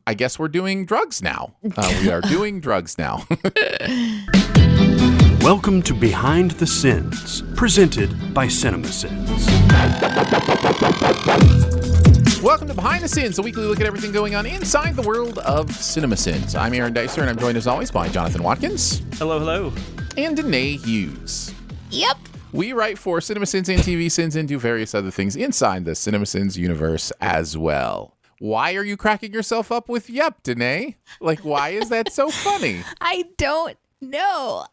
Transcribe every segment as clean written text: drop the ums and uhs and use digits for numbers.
I guess we're doing drugs now. We are doing drugs now. Welcome to Behind the Sins, presented by CinemaSins. Welcome to Behind the Sins, a weekly look at everything going on inside the world of CinemaSins. I'm Aaron Dicer, and I'm joined as always by Jonathan Watkins. Hello, hello. And Danae Hughes. Yep. We write for CinemaSins and TV Sins and do various other things inside the CinemaSins universe as well. Why are you cracking yourself up with yep, Danae? Like, why is that so funny? I don't know.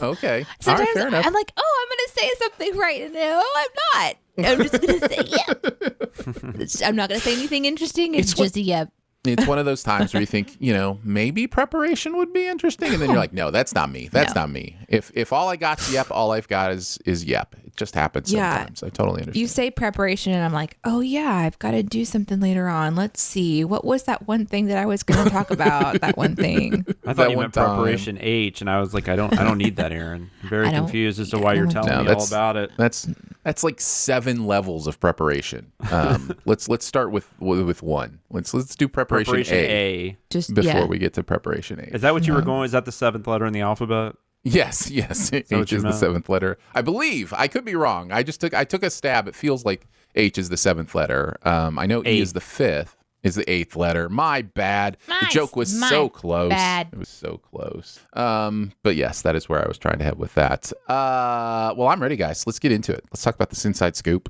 Okay. Sometimes all right, fair enough. I'm like, oh, I'm going to say something right. And no, I'm not. I'm just going to say yep. I'm not going to say anything interesting. It's just a yep. It's one of those times where you think, maybe preparation would be interesting. And then you're like, no, that's not me. That's not me. If all I got's yep, all I've got is yep. It just happens sometimes. I totally understand. You say preparation and I'm like, oh yeah, I've got to do something later on. Let's see. What was that one thing that I was going to talk about? That one thing. I thought you meant preparation H, and I was like, I don't need that, Aaron. I'm very confused as to why you're telling me all about it. That's like 7 levels of preparation. Let's start with one. Let's do preparation A. Just before we get to preparation A. Is that what you were going? Is that the 7th letter in the alphabet? Yes. H is the 7th letter. I believe. I could be wrong. I took a stab. It feels like H is the 7th letter. I know E is the 5th. Is the 8th letter. My bad. The joke was so close. Bad. It was so close. But yes, that is where I was trying to head with that. Well, I'm ready, guys. Let's get into it. Let's talk about the SinSide Scoop.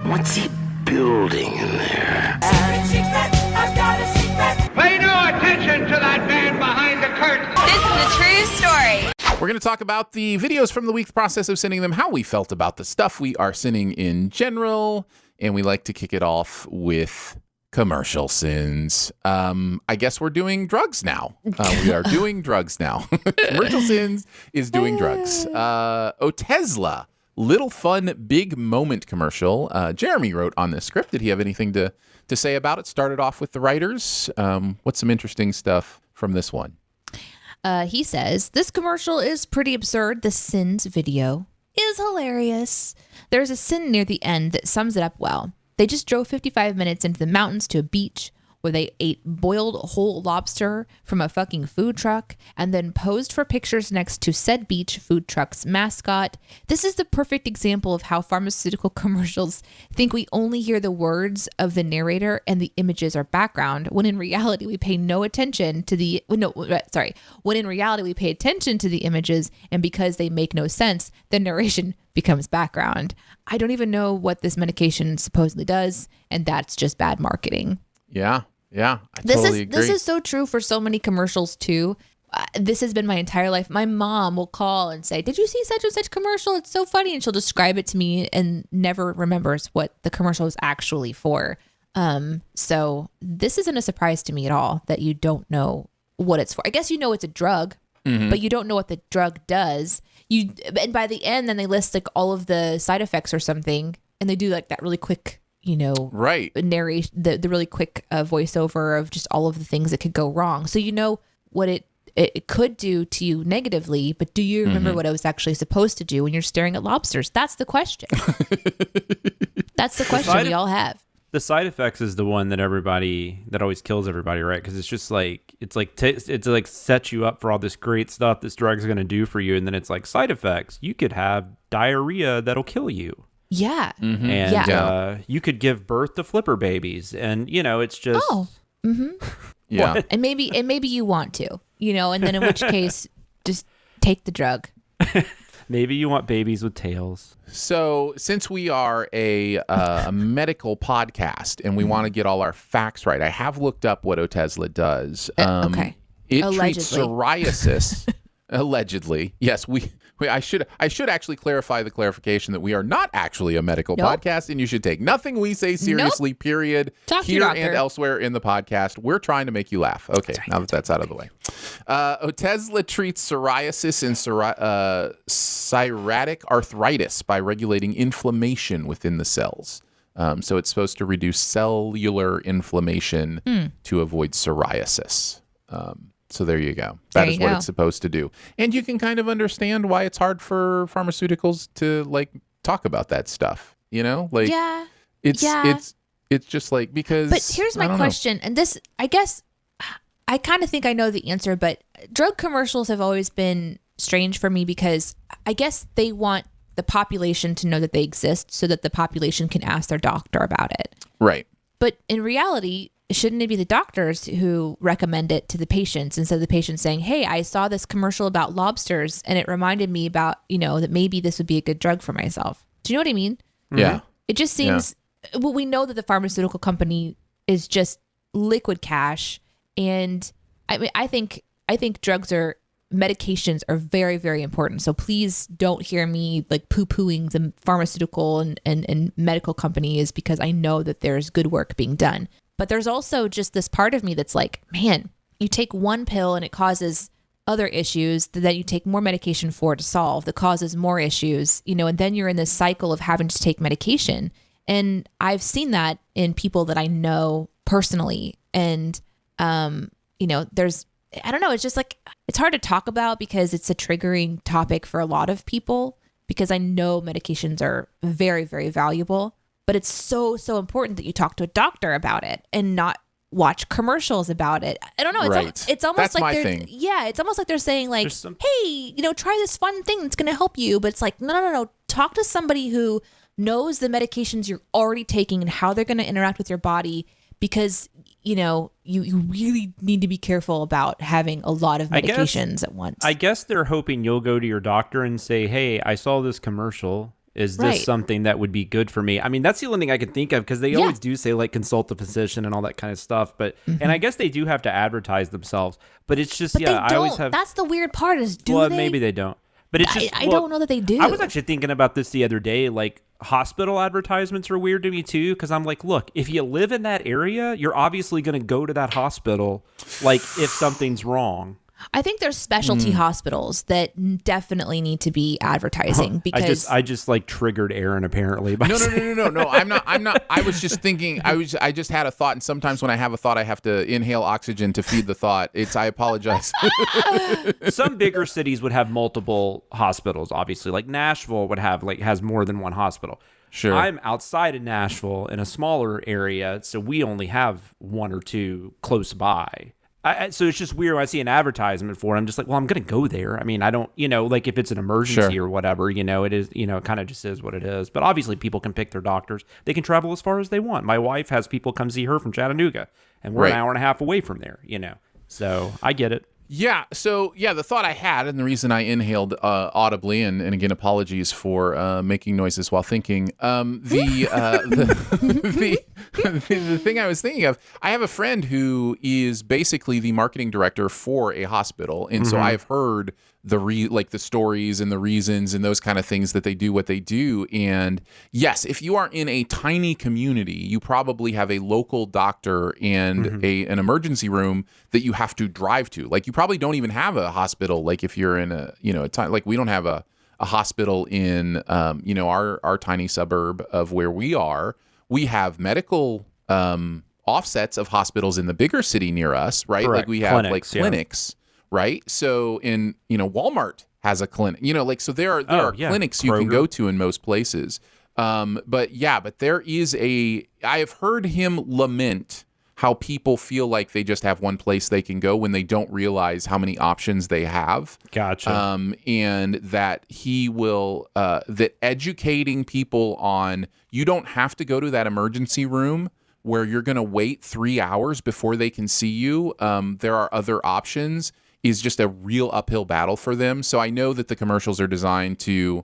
What's he building in there? I've got a secret. Pay no attention to that man behind the curtain. This is a true story. We're going to talk about the videos from the week, the process of sending them, how we felt about the stuff we are sending in general, and we like to kick it off with commercial sins. I guess we're doing drugs now. We are doing drugs now. Commercial sins is doing drugs. Otezla, little fun, big moment commercial. Jeremy wrote on this script. Did he have anything to say about it? Started off with the writers. What's some interesting stuff from this one? He says, this commercial is pretty absurd. The Sins video is hilarious. There's a sin near the end that sums it up well. They just drove 55 minutes into the mountains to a beach where they ate boiled whole lobster from a fucking food truck and then posed for pictures next to said beach food truck's mascot. This is the perfect example of how pharmaceutical commercials think we only hear the words of the narrator and the images are background, when in reality we pay no attention to the when in reality we pay attention to the images, and because they make no sense, the narration becomes background. I don't even know what this medication supposedly does, and that's just bad marketing. Yeah, I totally agree. This is so true for so many commercials too. This has been my entire life. My mom will call and say, "Did you see such and such commercial? It's so funny," and she'll describe it to me and never remembers what the commercial is actually for. So this isn't a surprise to me at all that you don't know what it's for. I guess you know it's a drug, but you don't know what the drug does. And by the end, then they list like all of the side effects or something, and they do like that really quick, right, narration, the really quick voiceover of just all of the things that could go wrong. So you know what it could do to you negatively, but do you remember what it was actually supposed to do when you're staring at lobsters? That's the question. That's the question we all have. The side effects is the one that always kills everybody, right? Because it's just like it's like sets you up for all this great stuff this drug's going to do for you, and then it's like side effects. You could have diarrhea that'll kill you. Yeah. And you could give birth to flipper babies, and it's just yeah. What? And maybe you want to, and then in which case just take the drug. Maybe you want babies with tails. So since we are a medical podcast and we want to get all our facts right, I have looked up what Otezla does. Okay. It treats psoriasis. Allegedly. Yes, I should actually clarify the clarification that we are not actually a medical podcast, and you should take nothing we say seriously, period. Talk here to your and elsewhere in the podcast. We're trying to make you laugh. Okay, now that's out of the way. Otezla treats psoriasis and psoriatic arthritis by regulating inflammation within the cells. So it's supposed to reduce cellular inflammation to avoid psoriasis. So there you go. That is what it's supposed to do. And you can kind of understand why it's hard for pharmaceuticals to talk about that stuff, It's just because. But here's my question. And this, I guess, I kind of think I know the answer, but drug commercials have always been strange for me because I guess they want the population to know that they exist so that the population can ask their doctor about it. Right. But in reality, shouldn't it be the doctors who recommend it to the patients instead of the patients saying, hey, I saw this commercial about lobsters and it reminded me about, that maybe this would be a good drug for myself. Do you know what I mean? Yeah. It just seems, well, we know that the pharmaceutical company is just liquid cash. And I mean, I think medications are very, very important. So please don't hear me like poo-pooing the pharmaceutical and medical companies because I know that there's good work being done. But there's also just this part of me that's like, man, you take one pill and it causes other issues that you take more medication for to solve that causes more issues, and then you're in this cycle of having to take medication. And I've seen that in people that I know personally. And, there's, I don't know, it's just like, it's hard to talk about because it's a triggering topic for a lot of people because I know medications are very, very valuable, but it's so, so important that you talk to a doctor about it and not watch commercials about it. I don't know. It's almost That's like my they're, thing. yeah, it's almost like they're saying like, hey, try this fun thing that's going to help you. But it's like, no. Talk to somebody who knows the medications you're already taking and how they're going to interact with your body because, you really need to be careful about having a lot of medications at once. I guess they're hoping you'll go to your doctor and say, hey, I saw this commercial. Is this something that would be good for me? I mean, that's the only thing I can think of because they always do say like consult the physician and all that kind of stuff. But and I guess they do have to advertise themselves. But it's just, I always have. That's the weird part is maybe they don't. But it's just, I don't know that they do. I was actually thinking about this the other day. Like hospital advertisements are weird to me too, because I'm like, look, if you live in that area, you're obviously going to go to that hospital. Like if something's wrong. I think there's specialty hospitals that definitely need to be advertising because I just like triggered Aaron apparently. By No. I'm not. I was just thinking. I just had a thought, and sometimes when I have a thought, I have to inhale oxygen to feed the thought. I apologize. Some bigger cities would have multiple hospitals. Obviously, like Nashville has more than one hospital. Sure. I'm outside of Nashville in a smaller area, so we only have one or two close by. So it's just weird when I see an advertisement for it. I'm just like, well, I'm going to go there. I mean, I don't, like if it's an emergency or whatever, it is, it kind of just is what it is. But obviously people can pick their doctors. They can travel as far as they want. My wife has people come see her from Chattanooga and we're an hour and a half away from there, So I get it. Yeah. So, the thought I had, and the reason I inhaled audibly, and again, apologies for making noises while thinking. The thing I was thinking of, I have a friend who is basically the marketing director for a hospital, and so I've heard the stories and the reasons and those kind of things that they do what they do. And yes, if you are in a tiny community, you probably have a local doctor and an emergency room that you have to drive to. Like you probably don't even have a hospital. Like if you're in like we don't have a hospital in our tiny suburb of where we are. We have medical offsets of hospitals in the bigger city near us, right? Correct. Like we have clinics. Right. So Walmart has a clinic, so there are clinics you can go to in most places. But there is I have heard him lament how people feel like they just have one place they can go when they don't realize how many options they have. Gotcha. And that he will, that educating people on, you don't have to go to that emergency room where you're going to wait 3 hours before they can see you. There are other options. Is just a real uphill battle for them. So I know that the commercials are designed to,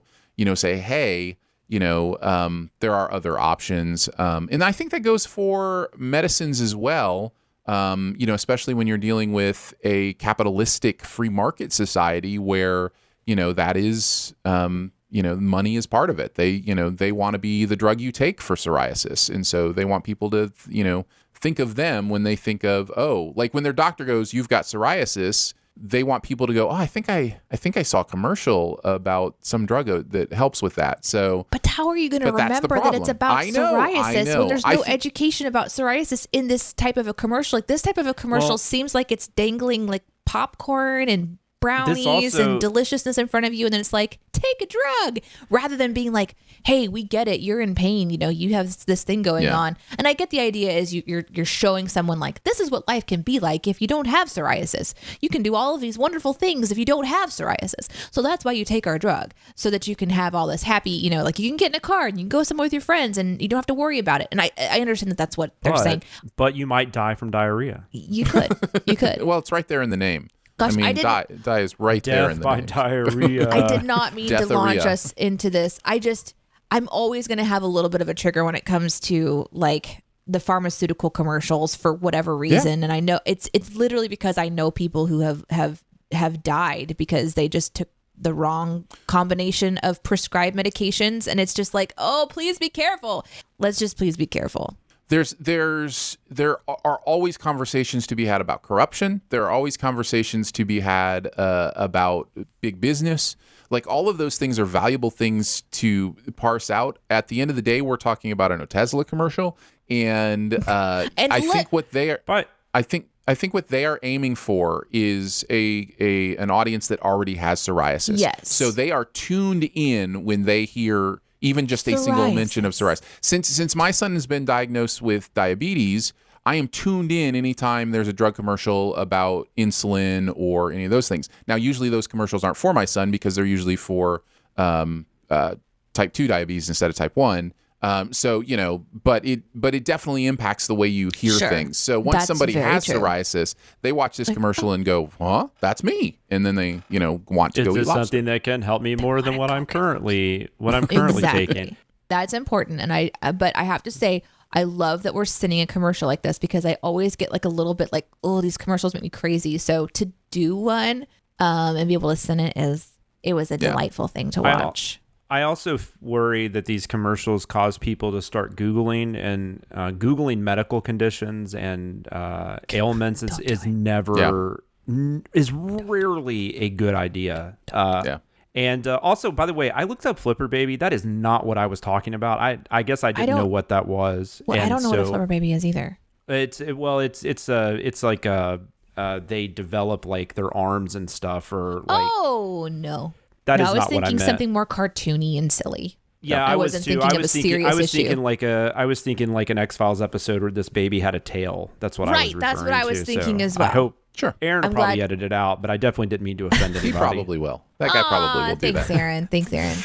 say, hey, there are other options. And I think that goes for medicines as well, especially when you're dealing with a capitalistic free market society where, that is, money is part of it. They want to be the drug you take for psoriasis. And so they want people to, think of them when they think of, like when their doctor goes, you've got psoriasis, they want people to go, I think I saw a commercial about some drug that helps with that. So, but how are you going to remember that it's about psoriasis when there's no education about psoriasis in this type of a commercial? Like this type of a commercial seems like it's dangling like popcorn and brownies also- and deliciousness in front of you, and then it's like, take a drug, rather than being like, hey, we get it, you're in pain, you have this thing going on. And I get the idea is you're showing someone like, this is what life can be like if you don't have psoriasis. You can do all of these wonderful things if you don't have psoriasis. So that's why you take our drug, so that you can have all this happy, like you can get in a car and you can go somewhere with your friends and you don't have to worry about it. And I understand that that's what they're saying. But you might die from diarrhea. You could. Well, it's right there in the name. Gosh, I mean, die is right there in Death the by name. diarrhea. I did not mean to launch Deatheria. us into this. I'm always going to have a little bit of a trigger when it comes to like the pharmaceutical commercials for whatever reason. And I know it's literally because I know people who have died because they just took the wrong combination of prescribed medications. And it's just like, oh, please be careful. Let's just please be careful. There are always conversations to be had about corruption. There are always conversations to be had about big business. Like all of those things are valuable things to parse out. At the end of the day, we're talking about an Otezla commercial, and I think what they are. But I think what they are aiming for is an audience that already has psoriasis. Yes. So they are tuned in when they hear even just a single mention of psoriasis. Since my son has been diagnosed with diabetes, I am tuned in anytime there's a drug commercial about insulin or any of those things. Now, usually those commercials aren't for my son because they're usually for type 2 diabetes instead of type 1. So, but it definitely impacts the way you hear things. So once That's somebody very has true. psoriasis, they watch this commercial and go, huh, that's me. And then they, want to is go eat this lobster. something that can help me more than what I'm currently Exactly. taking? That's important. And but I have to say, I love that we're sending a commercial like this because I always get like a little bit like, oh, these commercials make me crazy. So to do one and be able to send it was a delightful thing to watch. I also worry that these commercials cause people to start Googling, and Googling medical conditions and ailments is rarely a good idea. And also, by the way, I looked up Flipper Baby. That is not what I was talking about. I guess I didn't know what that was. Well, and I don't know what a Flipper Baby is either. It's like they develop like their arms and stuff, or like. Oh no. That is I was not what I thinking meant. something more cartoony and silly. Yeah, I was wasn't too. thinking of a serious issue. I was thinking like an X-Files episode where this baby had a tail. That's what I was referring to. Right, that's what I was thinking so as well. I hope Sure. Aaron I'm probably glad- edited it out, but I definitely didn't mean to offend anybody. He probably will. That guy probably will do Thanks, that. Aaron. Thanks, Aaron.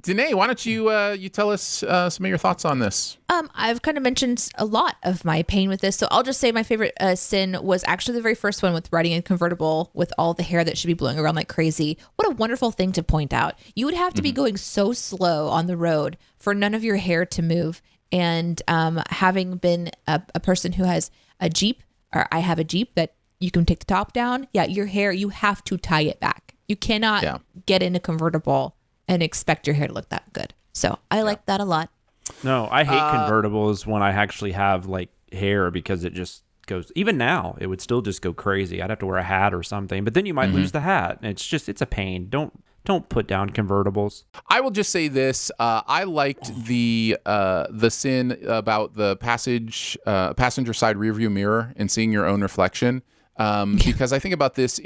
Danae, why don't you tell us some of your thoughts on this? I've kind of mentioned a lot of my pain with this, so I'll just say my favorite sin was actually the very first one with riding a convertible with all the hair that should be blowing around like crazy. What a wonderful thing to point out. You would have to be going so slow on the road for none of your hair to move. And having been a person who has a Jeep, or I have a Jeep that you can take the top down. Yeah, your hair, you have to tie it back. You cannot get in a convertible and expect your hair to look that good. So I like that a lot. No, I hate convertibles when I actually have like hair, because it just goes. Even now, it would still just go crazy. I'd have to wear a hat or something, but then you might lose the hat. And it's a pain. Don't put down convertibles. I will just say this: I liked the sin about the passenger side rearview mirror and seeing your own reflection, because I think about this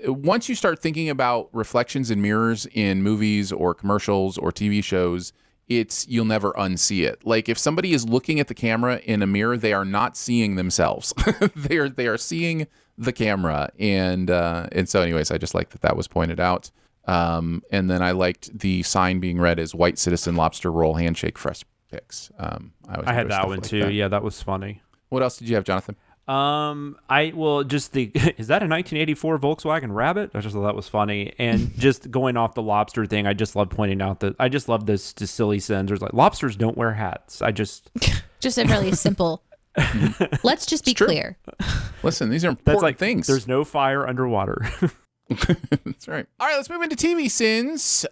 once you start thinking about reflections in mirrors in movies or commercials or TV shows, you'll never unsee it. Like if somebody is looking at the camera in a mirror, they are not seeing themselves. they are seeing the camera, and so anyways, I just like that was pointed out. And then I liked the sign being read as "White Citizen Lobster Roll Handshake Fresh Picks." I had that one too. Yeah, that was funny. What else did you have, Jonathan? Is that a 1984 Volkswagen Rabbit? I just thought that was funny. And just going off the lobster thing, I just love pointing out that I just love this to silly sins. There's like, lobsters don't wear hats. Just a really simple. Let's just be clear. Listen, these are important things. There's no fire underwater. That's right. All right, let's move into TV sins.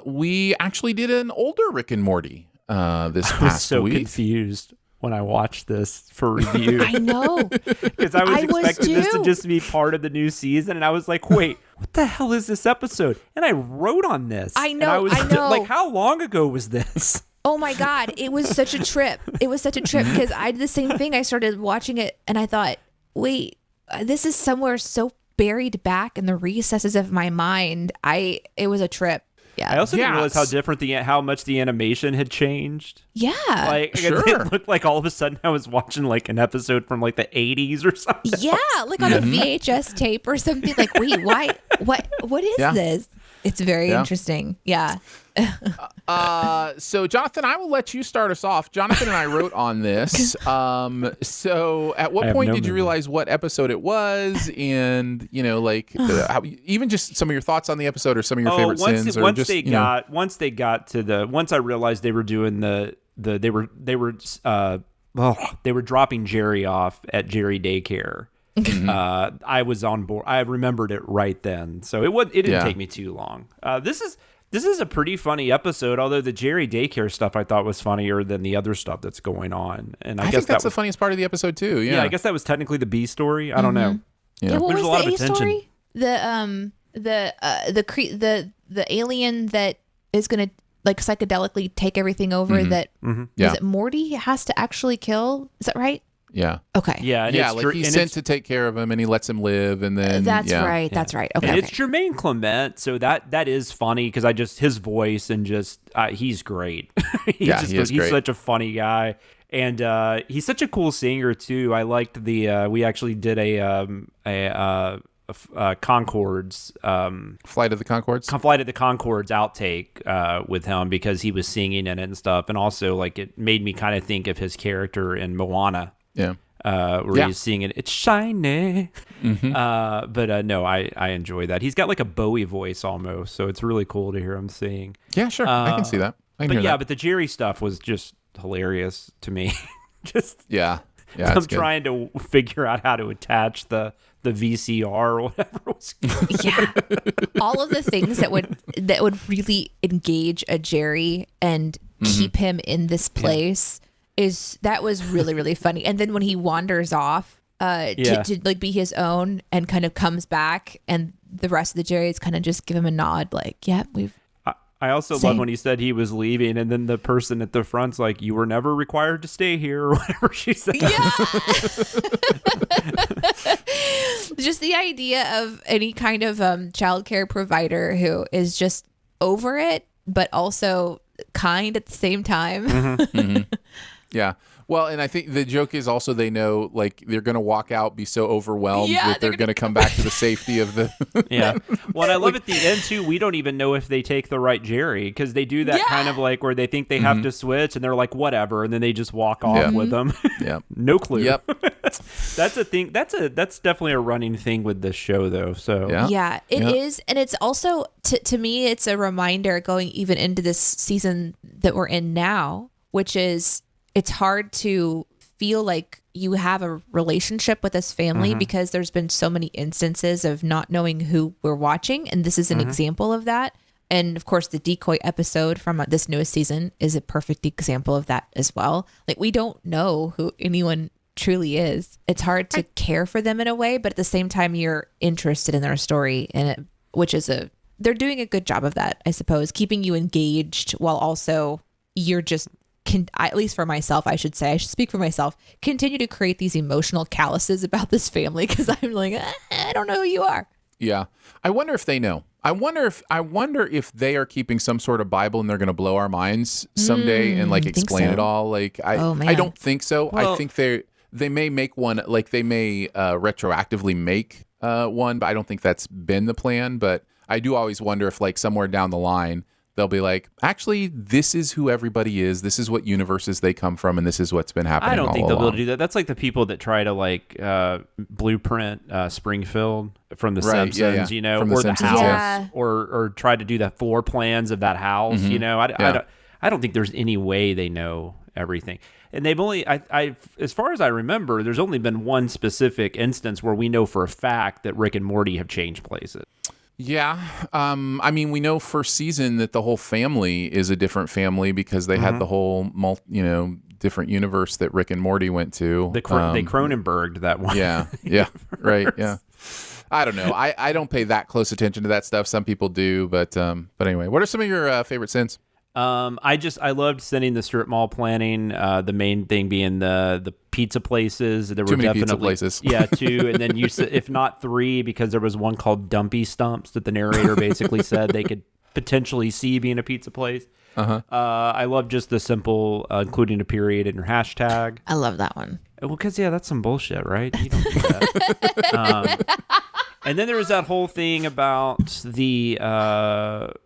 We actually did an older Rick and Morty this past I was so week. confused when I watched this for review. I know. Because I was expecting this to just be part of the new season, and I was like, wait, what the hell is this episode? And I wrote on this. I know, And I was I know. like, how long ago was this? Oh my God. It was such a trip. Because I did the same thing. I started watching it and I thought, wait, this is somewhere so buried back in the recesses of my mind. It was a trip. Yeah. I also didn't realize how much the animation had changed. Yeah. Like it looked like all of a sudden I was watching like an episode from like the 80s or something. Yeah, like on a VHS tape or something. Like, wait, why? What is this? It's very interesting. Yeah. So Jonathan, I will let you start us off. Jonathan and I wrote on this. So at what point did you realize what episode it was, and even just some of your thoughts on the episode or some of your favorite sins? Once they got to once I realized they were doing they were dropping Jerry off at Jerry daycare. I was on board. I remembered it right then, so it didn't take me too long. This is a pretty funny episode, although the Jerry daycare stuff I thought was funnier than the other stuff that's going on. And I guess think that's the funniest part of the episode too. Yeah, I guess that was technically the B story. I don't know. Yeah, what There's was a lot the of A attention. story? The alien that is gonna like psychedelically take everything over. Is it Morty has to actually kill? Is that right? Yeah. Okay. Yeah. And he's sent to take care of him, and he lets him live, and then that's right. That's right. Okay. And it's Jermaine Clement, so that is funny because his voice and just he's great. He's great. Such a funny guy, and he's such a cool singer too. I liked we actually did a Concords Flight of the Concords outtake with him because he was singing in it and stuff, and also like it made me kind of think of his character in Moana. Yeah. Where he's singing "It's Shiny," but no, I enjoy that. He's got like a Bowie voice almost, so it's really cool to hear him sing. Yeah, sure, I can see that. But the Jerry stuff was just hilarious to me. I'm trying to figure out how to attach the VCR or whatever was. Yeah, all of the things that would really engage a Jerry and keep him in this place. That was really, really funny. And then when he wanders off to like be his own and kind of comes back, and the rest of the Jerrys kind of just give him a nod like, yeah, we've. I also love when he said he was leaving, and then the person at the front's like, "You were never required to stay here," or whatever she said. Yeah. Just the idea of any kind of childcare provider who is just over it, but also kind at the same time. Yeah. Well, and I think the joke is also they know like they're going to walk out, be so overwhelmed that they're going to come back to the safety of the. Yeah. Well, I love at the end too. We don't even know if they take the right Jerry because they do that kind of like where they think they have to switch and they're like whatever, and then they just walk off with them. Yeah. No clue. Yep. That's a thing. That's definitely a running thing with this show though. So yeah, it is, and it's also to me it's a reminder going even into this season that we're in now, which is. It's hard to feel like you have a relationship with this family because there's been so many instances of not knowing who we're watching. And this is an example of that. And of course, the decoy episode from this newest season is a perfect example of that as well. Like we don't know who anyone truly is. It's hard to care for them in a way, but at the same time, you're interested in their story and it, which is they're doing a good job of that, I suppose, keeping you engaged while also you're just at least for myself, I should say, I should speak for myself, continue to create these emotional calluses about this family because I'm like, I don't know who you are. Yeah. I wonder if they know. I wonder if they are keeping some sort of Bible and they're going to blow our minds someday and like explain it all. Like I don't think so. Well, I think they may make one, like they may retroactively make one, but I don't think that's been the plan. But I do always wonder if like somewhere down the line, they'll be like, actually, this is who everybody is. This is what universes they come from, and this is what's been happening. I don't think they'll be along. able to do that. That's like the people that try to like blueprint Springfield from The Simpsons, you know, from or the house, or try to do the floor plans of that house. You know, I don't think there's any way they know everything. And they've only, as far as I remember, there's only been one specific instance where we know for a fact that Rick and Morty have changed places. Yeah. I mean, we know first season that the whole family is a different family because they had the whole, different universe that Rick and Morty went to. They Cronenberged that one. Yeah. Yeah. Right. Yeah. I don't know. I don't pay that close attention to that stuff. Some people do. But anyway, what are some of your favorite sins? I loved sending the strip mall planning. The main thing being the pizza places. There Too were many definitely pizza places. Yeah, 2, and then you said if not 3, because there was one called Dumpy Stumps that the narrator basically said they could potentially see being a pizza place. I love just the simple including a period in your hashtag. I love that one. Well, because that's some bullshit, right? You don't do that. And then there was that whole thing about the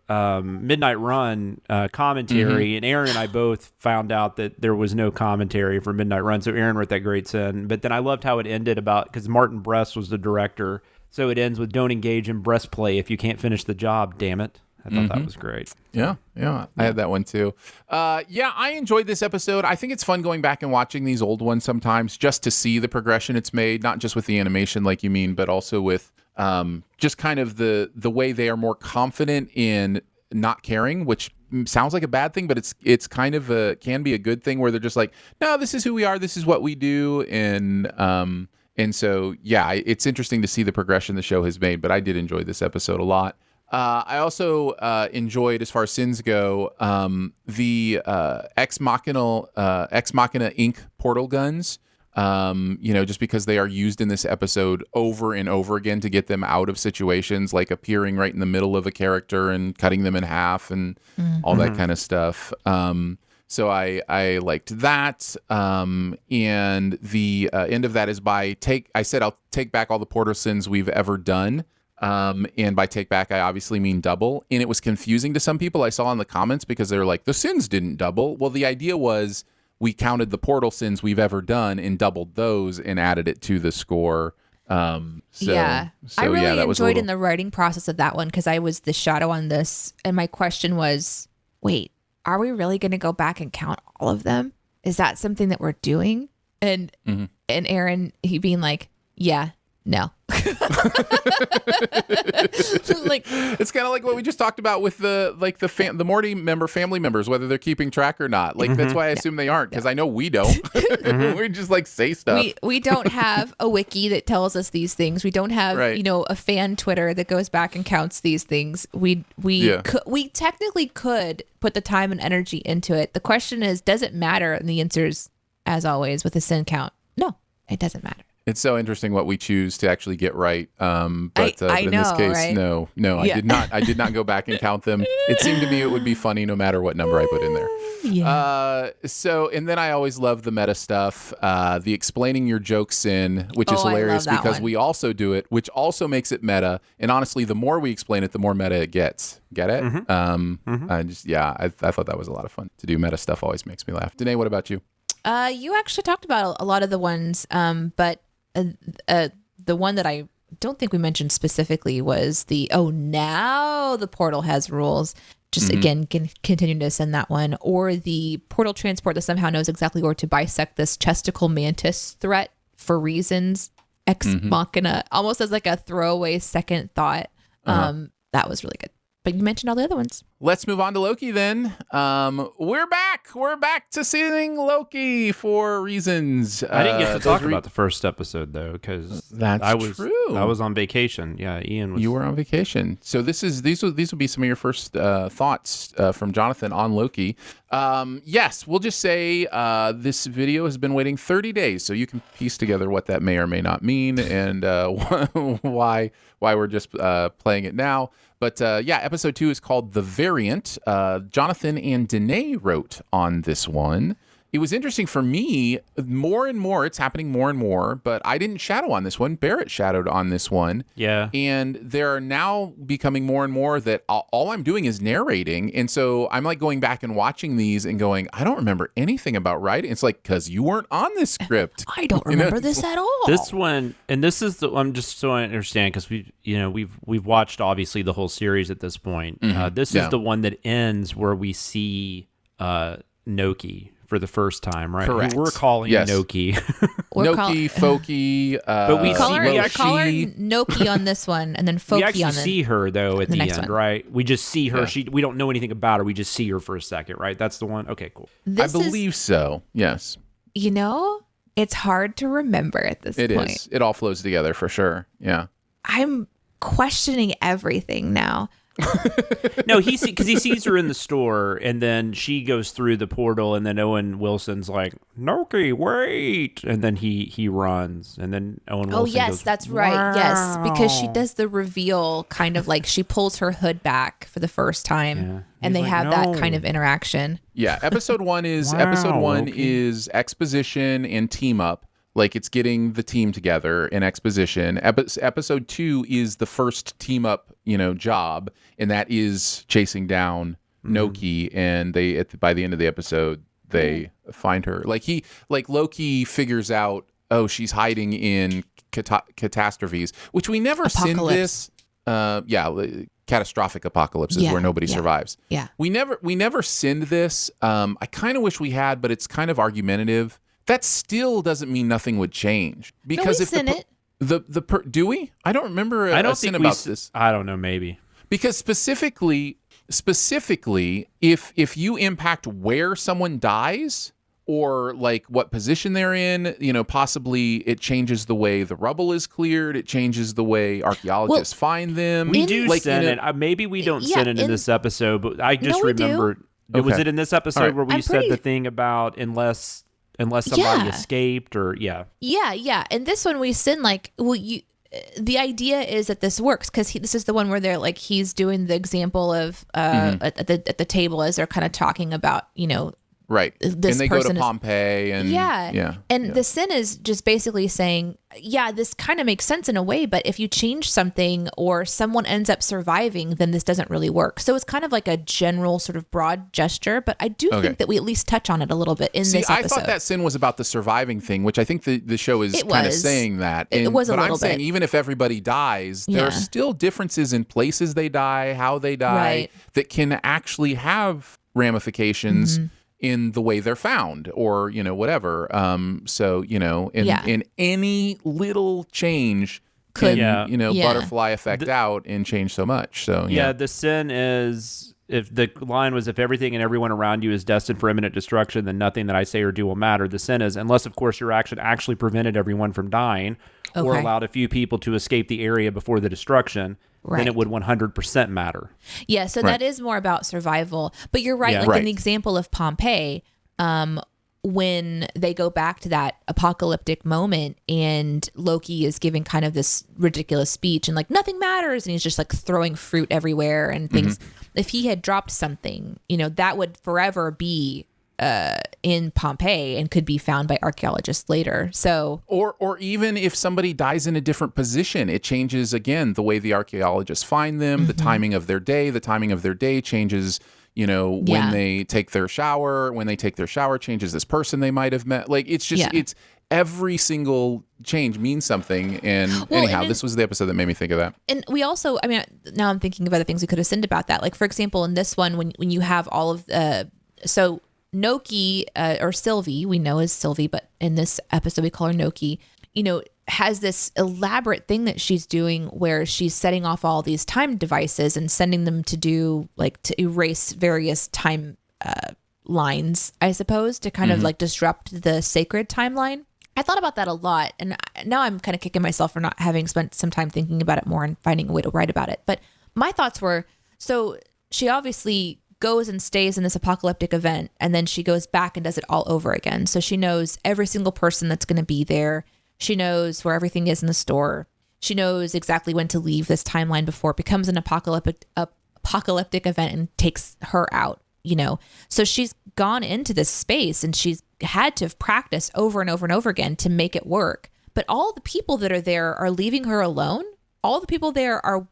Midnight Run commentary, and Aaron and I both found out that there was no commentary for Midnight Run, so Aaron wrote that great sin. But then I loved how it ended because Martin Brest was the director, so it ends with "Don't engage in breast play if you can't finish the job, damn it." I thought that was great. Yeah, I had that one too. I enjoyed this episode. I think it's fun going back and watching these old ones sometimes just to see the progression it's made, not just with the animation like you mean, but also with just kind of the way they are more confident in not caring, which sounds like a bad thing, but it's kind of can be a good thing where they're just like, no, this is who we are, this is what we do, and so it's interesting to see the progression the show has made. But I did enjoy this episode a lot. I also enjoyed, as far as sins go, the Ex Machina ink portal guns. Just because they are used in this episode over and over again to get them out of situations, like appearing right in the middle of a character and cutting them in half and all that kind of stuff. So I liked that. And the end of that is I'll take back all the portal sins we've ever done. And by take back, I obviously mean double. And it was confusing to some people I saw in the comments because they're like, the sins didn't double. Well, the idea was we counted the portal sins we've ever done and doubled those and added it to the score. I really enjoyed in the writing process of that one because I was the shadow on this. And my question was, wait, are we really going to go back and count all of them? Is that something that we're doing? And Aaron, he being like, yeah, no. Like, it's kind of like what we just talked about with the Morty family members, whether they're keeping track or not. Like that's why I assume they aren't, because I know we don't. We just say stuff. We don't have a wiki that tells us these things. We don't have a fan Twitter that goes back and counts these things. We technically could put the time and energy into it. The question is, does it matter? And the answer is, as always, with a sin count, no, it doesn't matter. It's so interesting what we choose to actually get right. But in know, this case, right? no, I did not go back and count them. It seemed to me it would be funny no matter what number I put in there. Yeah. And then I always love the meta stuff, the explaining your jokes in, which is hilarious because we also do it, which also makes it meta. And honestly, the more we explain it, the more meta it gets. Get it? I thought that was a lot of fun to do. Meta stuff always makes me laugh. Danae, what about you? You actually talked about a lot of the ones, but the one that I don't think we mentioned specifically was now the portal has rules. Just again, continue to send that one, or the portal transport that somehow knows exactly where to bisect this chesticle mantis threat for reasons. Ex machina, almost as like a throwaway second thought. That was really good. But you mentioned all the other ones. Let's move on to Loki then. We're back. We're back to seeing Loki for reasons. I didn't get to talk about the first episode though, because I was on vacation. Yeah, Ian was. You were on vacation. So these will be some of your first thoughts from Jonathan on Loki. Yes, we'll just say this video has been waiting 30 days, so you can piece together what that may or may not mean and why we're just playing it now. But episode 2 is called The Variant. Jonathan and Danae wrote on this one. It was interesting for me, more and more, it's happening more and more, but I didn't shadow on this one. Barrett shadowed on this one. Yeah. And there are now becoming more and more that all I'm doing is narrating. And so I'm like going back and watching these and going, I don't remember anything about writing. It's like, because you weren't on this script. I don't remember this at all. This one, and this is I'm just so I understand, because we've watched obviously the whole series at this point. This is the one that ends where we see Noki for the first time, right? Correct. Who we're calling Noki. Noki, Foki. But we call her actually Noki on this one, and then Foki we actually on see her though at the next end, one. right? We just see her. We don't know anything about her. We just see her for a second, right? That's the one. Okay, cool. I believe so. Yes. It's hard to remember at this point. It is. It all flows together for sure. Yeah. I'm questioning everything now. No, because he sees her in the store, and then she goes through the portal, and then Owen Wilson's like, Loki, wait, and then he runs, and then Owen Wilson goes, that's right. Yes, because she does the reveal, kind of like she pulls her hood back for the first time, and they have that kind of interaction. Yeah, episode one is exposition and team up. Like it's getting the team together in exposition. Episode 2 is the first team up, job, and that is chasing down Loki. And they, by the end of the episode, they find her. Like Loki figures out, oh, she's hiding in catastrophes, which we never send this. Catastrophic apocalypses where nobody survives. Yeah, we never send this. I kind of wish we had, but it's kind of argumentative. That still doesn't mean nothing would change because if do we? I don't remember. I don't think about this. I don't know. Maybe because specifically, if you impact where someone dies or like what position they're in, possibly it changes the way the rubble is cleared. It changes the way archaeologists find them. We do send it. Maybe we don't send it in this episode, but I just remembered. Was it in this episode where we said the thing about unless somebody escaped or yeah. And this one we send the idea is that this works because this is the one where they're like he's doing the example of at the table as they're kind of talking about right. This and they go to Pompeii and the sin is just basically saying this kind of makes sense in a way, but if you change something or someone ends up surviving, then this doesn't really work. So it's kind of like a general sort of broad gesture, but I do think that we at least touch on it a little bit in this episode. I thought that sin was about the surviving thing, which I think the show is kind of saying that. It was a little bit. But I'm saying even if everybody dies, there are still differences in places they die, how they die, that can actually have ramifications in the way they're found or, whatever. In any little change can, butterfly effect out and change so much. So, the sin is, if the line was, if everything and everyone around you is destined for imminent destruction, then nothing that I say or do will matter. The sin is, unless, of course, your action actually prevented everyone from dying or allowed a few people to escape the area before the destruction, then it would 100% matter. Yeah, so that is more about survival. But you're right, in the example of Pompeii, when they go back to that apocalyptic moment and Loki is giving kind of this ridiculous speech and like nothing matters and he's just like throwing fruit everywhere and things. If he had dropped something, that would forever be in Pompeii and could be found by archaeologists later. So, or even if somebody dies in a different position, it changes again the way the archaeologists find them, the timing of their day. The timing of their day changes, when they take their shower. When they take their shower, changes this person they might have met. Like it's just it's every single change means something. And this was the episode that made me think of that. And we also, now I'm thinking of other things we could have said about that. Like for example, in this one, when you have all of Noki, or Sylvie, we know as Sylvie, but in this episode we call her Noki, has this elaborate thing that she's doing where she's setting off all these time devices and sending them to do to erase various time lines, I suppose, to kind of disrupt the sacred timeline. I thought about that a lot, and now I'm kind of kicking myself for not having spent some time thinking about it more and finding a way to write about it. But my thoughts were, so she obviously goes and stays in this apocalyptic event, and then she goes back and does it all over again. So she knows every single person that's going to be there. She knows where everything is in the store. She knows exactly when to leave this timeline before it becomes an apocalyptic event and takes her out, So she's gone into this space and she's had to practice over and over and over again to make it work. But all the people that are there are leaving her alone. All the people there are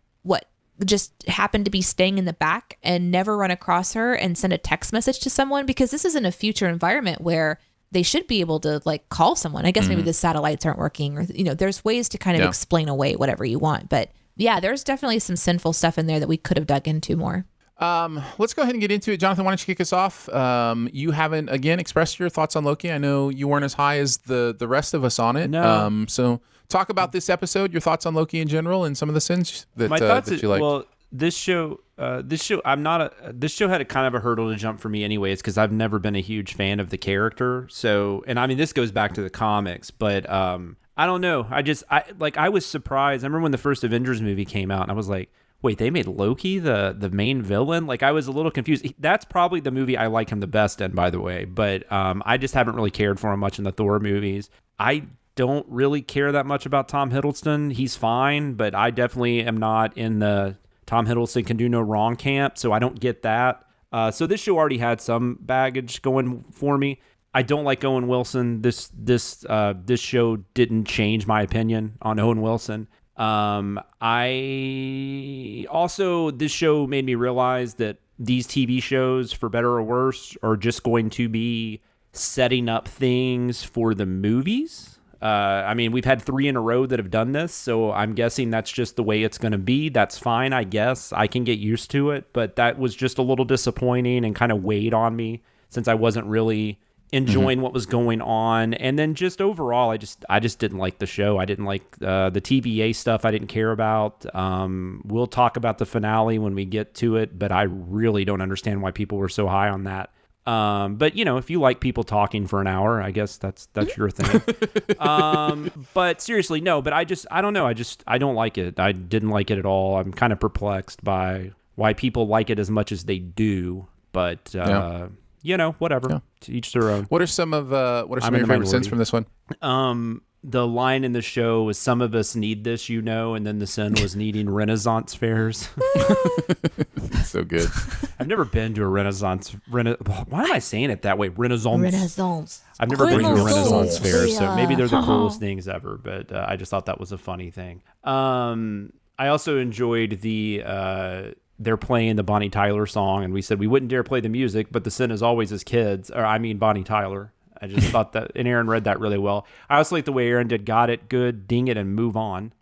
just happen to be staying in the back and never run across her and send a text message to someone, because this isn't a future environment where they should be able to call someone. I guess maybe the satellites aren't working, or there's ways to kind of explain away whatever you want. But there's definitely some sinful stuff in there that we could have dug into more. Let's go ahead and get into it. Jonathan, why don't you kick us off? You haven't again expressed your thoughts on Loki. I know you weren't as high as the rest of us on it. No. So talk about this episode, your thoughts on Loki in general, and some of the sins that you like. Well, this show had a kind of a hurdle to jump for me anyways, because I've never been a huge fan of the character. So, and this goes back to the comics, but I don't know. I was surprised. I remember when the first Avengers movie came out, and I was like, wait, they made Loki the main villain? Like, I was a little confused. That's probably the movie I like him the best in, by the way. But I just haven't really cared for him much in the Thor movies. I don't really care that much about Tom Hiddleston. He's fine, but I definitely am not in the Tom Hiddleston can do no wrong camp, so I don't get that. So this show already had some baggage going for me. I don't like Owen Wilson. This show didn't change my opinion on Owen Wilson. This show made me realize that these TV shows, for better or worse, are just going to be setting up things for the movies. I mean, we've had 3 in a row that have done this, so I'm guessing that's just the way it's going to be. That's fine, I guess. I can get used to it, but that was just a little disappointing and kind of weighed on me since I wasn't really enjoying what was going on. And then just overall, I just didn't like the show. I didn't like the TVA stuff. I didn't care about. We'll talk about the finale when we get to it, but I really don't understand why people were so high on that. But if you like people talking for an hour, I guess that's your thing. But seriously, no, but I don't know. I don't like it. I didn't like it at all. I'm kind of perplexed by why people like it as much as they do, but, whatever. Yeah. To each their own. What are some of your favorite sins from this one? The line in the show was, "Some of us need this, and then the sin was needing Renaissance fairs." So good. I've never been to a why am I saying it that way? Renaissance. I've never been to a Renaissance fair, so maybe they're the coolest things ever, but I just thought that was a funny thing. I also enjoyed they're playing the Bonnie Tyler song, and we said we wouldn't dare play the music, but the sin is always as kids, Bonnie Tyler. I just thought that, and Aaron read that really well. I also like the way Aaron did "got it, good, ding it, and move on."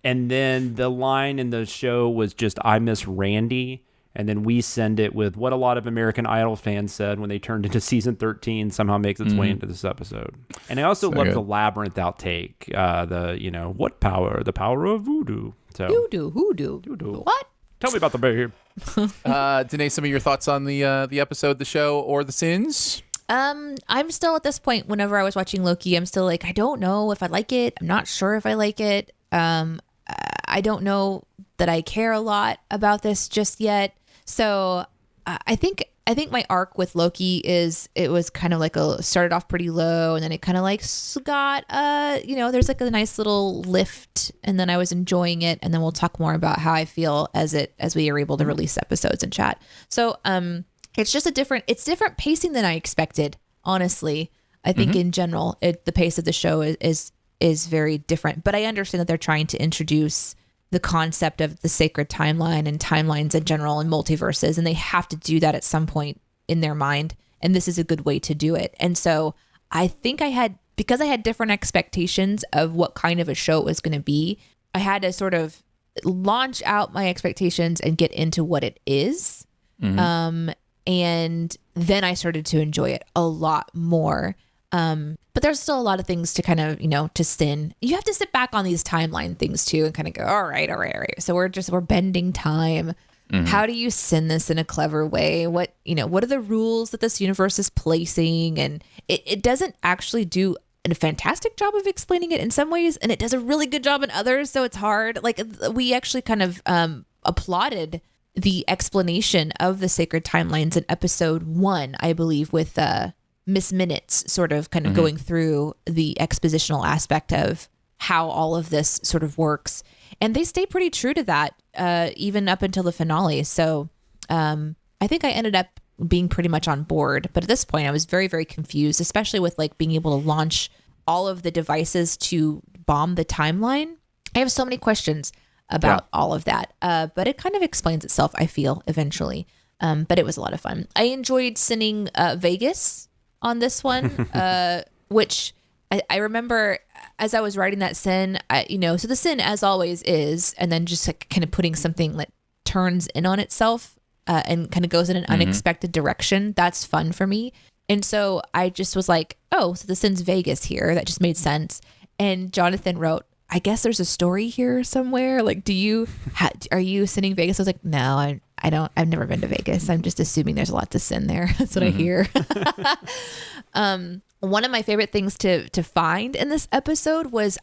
And then the line in the show was just, "I miss Randy." And then we send it with what a lot of American Idol fans said when they turned into season 13 somehow makes its way into this episode. And I also love the Labyrinth outtake. What power? The power of voodoo. So, Voodoo. What? Tell me about the babe. Danae, some of your thoughts on the episode, the show, or the sins? I'm still at this point, whenever I was watching Loki, I'm still like, I don't know if I like it. I'm not sure if I like it. I don't know that I care a lot about this just yet. So I think my arc with Loki it was kind of like started off pretty low, and then it kind of like got, there's like a nice little lift, and then I was enjoying it. And then we'll talk more about how I feel as we are able to release episodes and chat. So, it's just different pacing than I expected, honestly. I think in general, the pace of the show is very different, but I understand that they're trying to introduce the concept of the sacred timeline and timelines in general and multiverses, and they have to do that at some point in their mind, and this is a good way to do it. And so I think because I had different expectations of what kind of a show it was going to be, I had to sort of launch out my expectations and get into what it is. And then I started to enjoy it a lot more. But there's still a lot of things to kind of, to sin. You have to sit back on these timeline things too and kind of go, all right. So we're bending time. How do you sin this in a clever way? What are the rules that this universe is placing? And it doesn't actually do a fantastic job of explaining it in some ways, and it does a really good job in others. So it's hard. Like, we actually kind of applauded the explanation of the sacred timelines in episode 1, I believe, with Miss Minutes sort of kind of going through the expositional aspect of how all of this sort of works. And they stay pretty true to that, even up until the finale. So I think I ended up being pretty much on board. But at this point, I was very, very confused, especially with like being able to launch all of the devices to bomb the timeline. I have so many questions about all of that. But it kind of explains itself, I feel, eventually. But it was a lot of fun. I enjoyed sinning Vegas on this one, which I remember as I was writing that sin, so the sin, as always, is, and then just like kind of putting something that turns in on itself and kind of goes in an unexpected direction. That's fun for me. And so I just was like, oh, so the sin's Vegas here. That just made sense. And Jonathan wrote, I guess there's a story here somewhere. Like, are you sinning Vegas? I was like, no, I don't. I've never been to Vegas. I'm just assuming there's a lot to sin there. That's what I hear. One of my favorite things to find in this episode was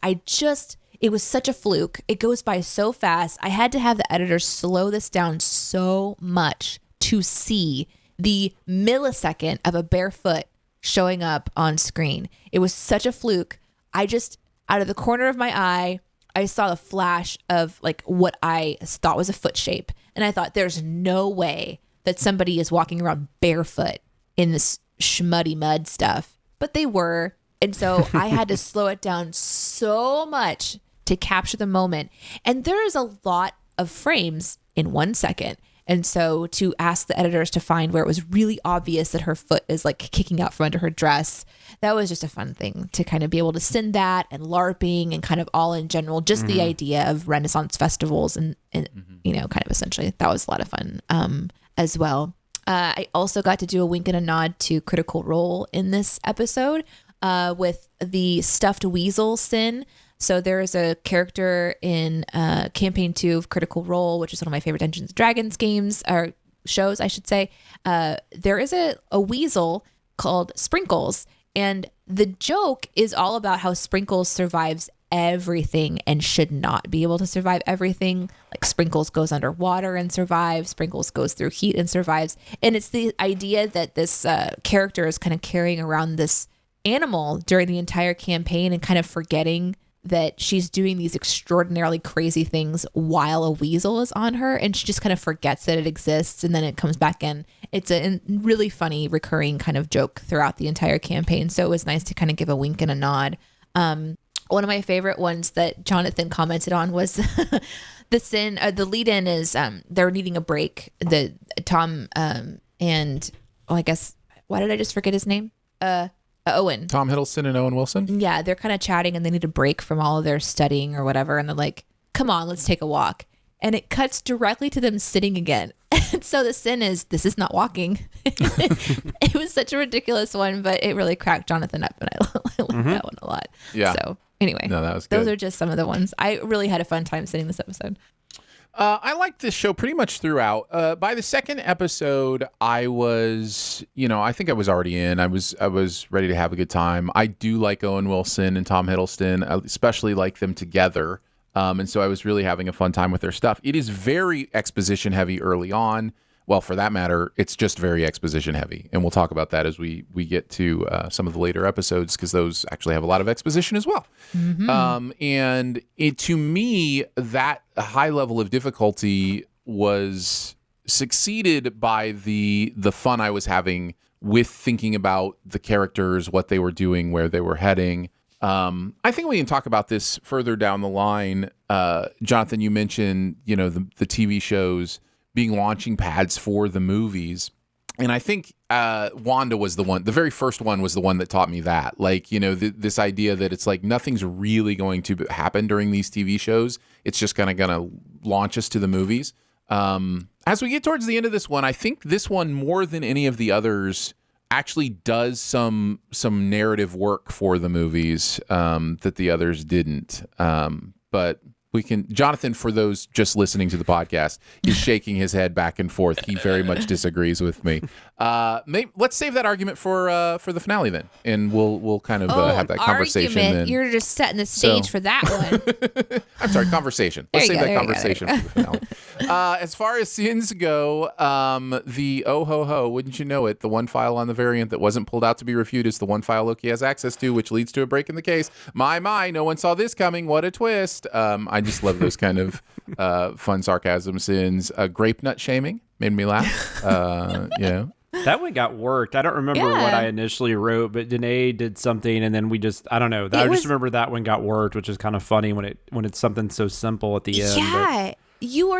It was such a fluke. It goes by so fast. I had to have the editor slow this down so much to see the millisecond of a bare foot showing up on screen. It was such a fluke. I just, out of the corner of my eye, I saw the flash of like what I thought was a foot shape. And I thought, there's no way that somebody is walking around barefoot in this schmutty mud stuff. But they were. And so I had to slow it down so much to capture the moment. And there is a lot of frames in 1 second. And so to ask the editors to find where it was really obvious that her foot is like kicking out from under her dress, that was just a fun thing to kind of be able to send that, and LARPing and kind of all in general, just the idea of Renaissance festivals and you know, kind of essentially that was a lot of fun as well. I also got to do a wink and a nod to Critical Role in this episode with the stuffed weasel sin. So there is a character in campaign 2 of Critical Role, which is one of my favorite Dungeons and Dragons games, or shows, I should say. There is a weasel called Sprinkles, and the joke is all about how Sprinkles survives everything and should not be able to survive everything. Like Sprinkles goes underwater and survives. Sprinkles goes through heat and survives. And it's the idea that this character is kind of carrying around this animal during the entire campaign and kind of forgetting that she's doing these extraordinarily crazy things while a weasel is on her, and she just kind of forgets that it exists, and then it comes back in. It's a really funny recurring kind of joke throughout the entire campaign, so it was nice to kind of give a wink and a nod. One of my favorite ones that Jonathan commented on was the sin. The lead-in is they're needing a break. The Tom and I guess, why did I just forget his name? Owen. Tom Hiddleston and Owen Wilson. Yeah, they're kind of chatting and they need a break from all of their studying or whatever. And they're like, come on, let's take a walk. And it cuts directly to them sitting again. And so the sin is, this is not walking. It was such a ridiculous one, but it really cracked Jonathan up, and I like that one a lot. Yeah. So anyway, no, that was good. Those are just some of the ones. I really had a fun time sitting this episode. I liked this show pretty much throughout. By the second episode, I was, I think I was already in. I was ready to have a good time. I do like Owen Wilson and Tom Hiddleston, I especially like them together. And so I was really having a fun time with their stuff. It is very exposition heavy early on. Well, for that matter, it's just very exposition heavy. And we'll talk about that as we get to some of the later episodes, because those actually have a lot of exposition as well. And to me, that high level of difficulty was succeeded by the fun I was having with thinking about the characters, what they were doing, where they were heading. I think we can talk about this further down the line. Jonathan, you mentioned, the TV shows being launching pads for the movies. And I think Wanda was the very first one was the one that taught me that. Like, this idea that it's like nothing's really going to happen during these TV shows. It's just kind of going to launch us to the movies. As we get towards the end of this one, I think this one, more than any of the others, actually does some narrative work for the movies that the others didn't. But we can, Jonathan, for those just listening to the podcast, is shaking his head back and forth. He very much disagrees with me. Let's save that argument for the finale then, and we'll kind of have that conversation. Then. You're just setting the stage for that one. I'm sorry, conversation. Let's save that conversation for the finale. As far as sins go, the oh ho ho, wouldn't you know it, the one file on the variant that wasn't pulled out to be reviewed is the one file Loki has access to, which leads to a break in the case. My, no one saw this coming. What a twist. I just love those kind of fun sarcasm sins. Grape nut shaming made me laugh. That one got worked. I don't remember what I initially wrote, but Danae did something, and then I don't know. I just remember that one got worked, which is kind of funny when it's something so simple at the end. Yeah,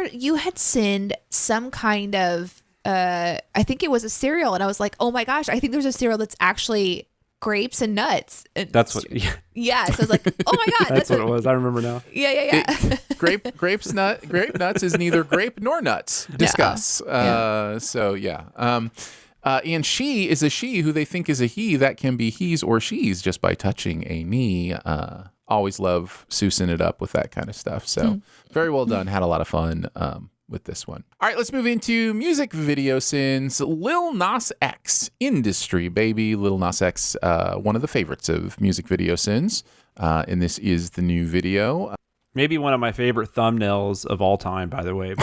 but you had sinned some kind of I think it was a cereal, and I was like, oh my gosh, I think there's a cereal that's actually grapes and nuts. And that's what. Yeah. So I was like, oh my god, that's what it was. I remember now. Yeah. Grape nuts is neither grape nor nuts. Discuss. So yeah. And she is a she who they think is a he. That can be he's or she's just by touching a knee. Always love Susan it up with that kind of stuff. So very well done. Had a lot of fun with this one. All right, let's move into music video sins. Lil Nas X, Industry Baby. Lil Nas X, one of the favorites of music video sins. And this is the new video. Maybe one of my favorite thumbnails of all time, by the way.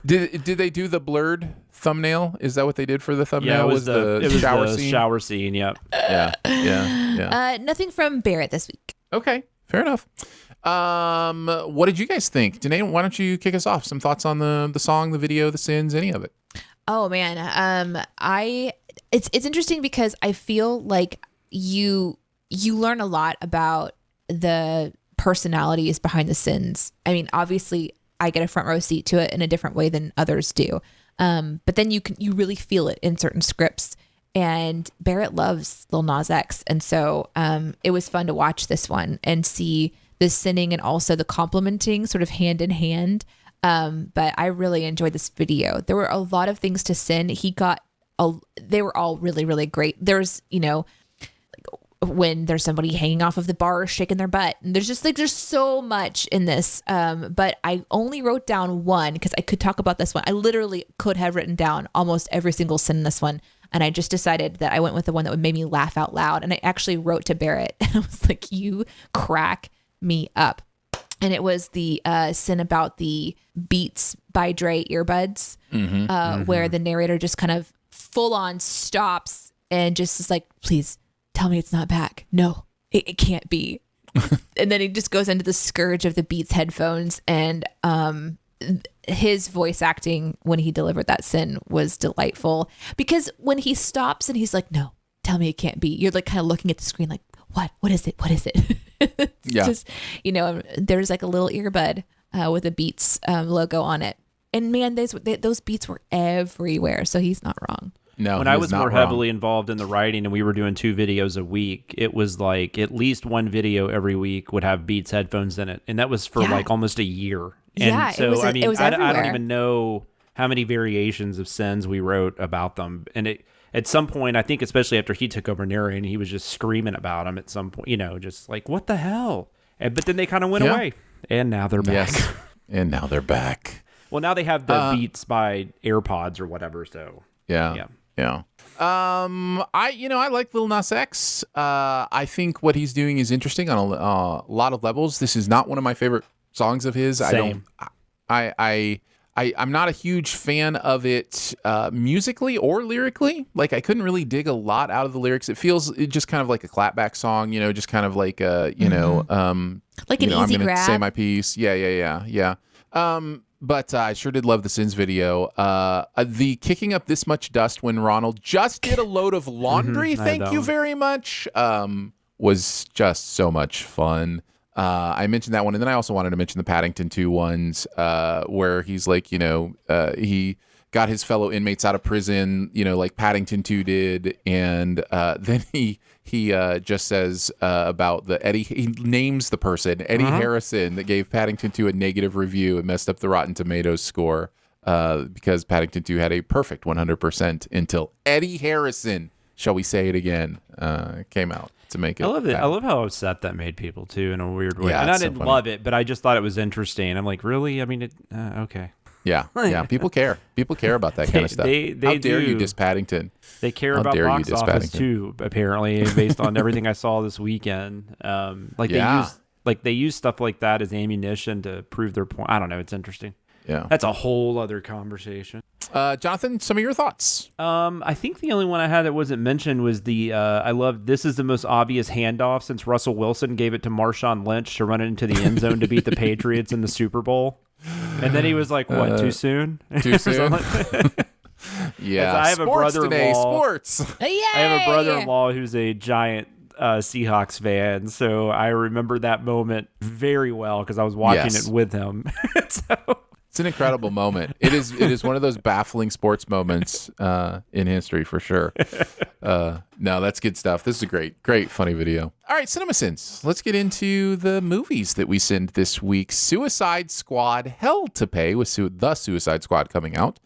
Did they do the blurred thumbnail? Is that what they did for the thumbnail? Yeah, it was the shower the scene. shower scene. Yep. Yeah. Nothing from Barrett this week. Okay, fair enough. What did you guys think? Danae, why don't you kick us off? Some thoughts on the song, the video, the sins, any of it? Oh man, it's interesting because I feel like you learn a lot about the personalities behind the sins. I mean, obviously, I get a front row seat to it in a different way than others do. But then you really feel it in certain scripts. And Barrett loves Lil Nas X, and so it was fun to watch this one and see the sinning and also the complimenting sort of hand in hand. But I really enjoyed this video. There were a lot of things to sin. They were all really, really great. There's, when there's somebody hanging off of the bar shaking their butt, and there's so much in this. But I only wrote down one because I could talk about this one. I literally could have written down almost every single sin in this one. And I just decided that I went with the one that would make me laugh out loud. And I actually wrote to Barrett and I was like, you crack me up. And it was the sin about the Beats by Dre earbuds, where the narrator just kind of full on stops and just is like, please tell me it's not back. No, it can't be. And then he just goes into the scourge of the Beats headphones, and his voice acting when he delivered that sin was delightful, because when he stops and he's like, no, tell me it can't be, you're like kind of looking at the screen like, what is it? It's just, there's like a little earbud with a Beats logo on it. And man, those Beats were everywhere. So he's not wrong. No, when I was more heavily involved in the writing and we were doing 2 videos a week, it was like at least one video every week would have Beats headphones in it. And that was for like almost a year. And so, I don't even know how many variations of sins we wrote about them. And at some point, I think especially after he took over narrating, he was just screaming about them at some point, just like, what the hell? But then they kind of went away. And now they're back. Yes. And now they're back. Well, now they have the Beats by AirPods or whatever. So yeah. I like Lil Nas X. I think what he's doing is interesting on a lot of levels. This is not one of my favorite songs of his. Same. I'm not a huge fan of it musically or lyrically. Like, I couldn't really dig a lot out of the lyrics. It feels just kind of like a clapback song, just kind of like like an easy I'm gonna grab. say my piece. Yeah. But I sure did love the Sins video. The kicking up this much dust when Ronald just did a load of laundry, thank you very much, was just so much fun. I mentioned that one, and then I also wanted to mention the Paddington 2 ones, where he's like, he got his fellow inmates out of prison, like Paddington 2 did, and then he just says about the Eddie. He names the person Eddie Harrison that gave Paddington 2 a negative review and messed up the Rotten Tomatoes score because Paddington 2 had a perfect 100% until Eddie Harrison, shall we say it again, came out to make it. I love it. bad. I love how upset that made people too in a weird way. Yeah, and I it's so didn't funny. love it, but I just thought it was interesting. I'm like, really? I mean, okay. Yeah. People care. People care about that kind of stuff. They How dare do. you diss Paddington? They care How about dare you box diss office Paddington? too, apparently, based on everything I saw this weekend. They use stuff like that as ammunition to prove their point. I don't know. It's interesting. Yeah. That's a whole other conversation. Jonathan, some of your thoughts? I think the only one I had that wasn't mentioned was I love this is the most obvious handoff since Russell Wilson gave it to Marshawn Lynch to run it into the end zone to beat the Patriots in the Super Bowl. And then he was like, what, too soon? Too soon? Yeah. I have a Sports brother-in-law. today. Sports. Yay! I have a brother-in-law who's a giant Seahawks fan, so I remember that moment very well because I was watching it with him. It's an incredible moment. It is one of those baffling sports moments in history for sure. No, that's good stuff. This is a great funny video. All right, CinemaSins. Let's get into the movies that we sent this week. Suicide Squad: Hell to Pay with the Suicide Squad coming out.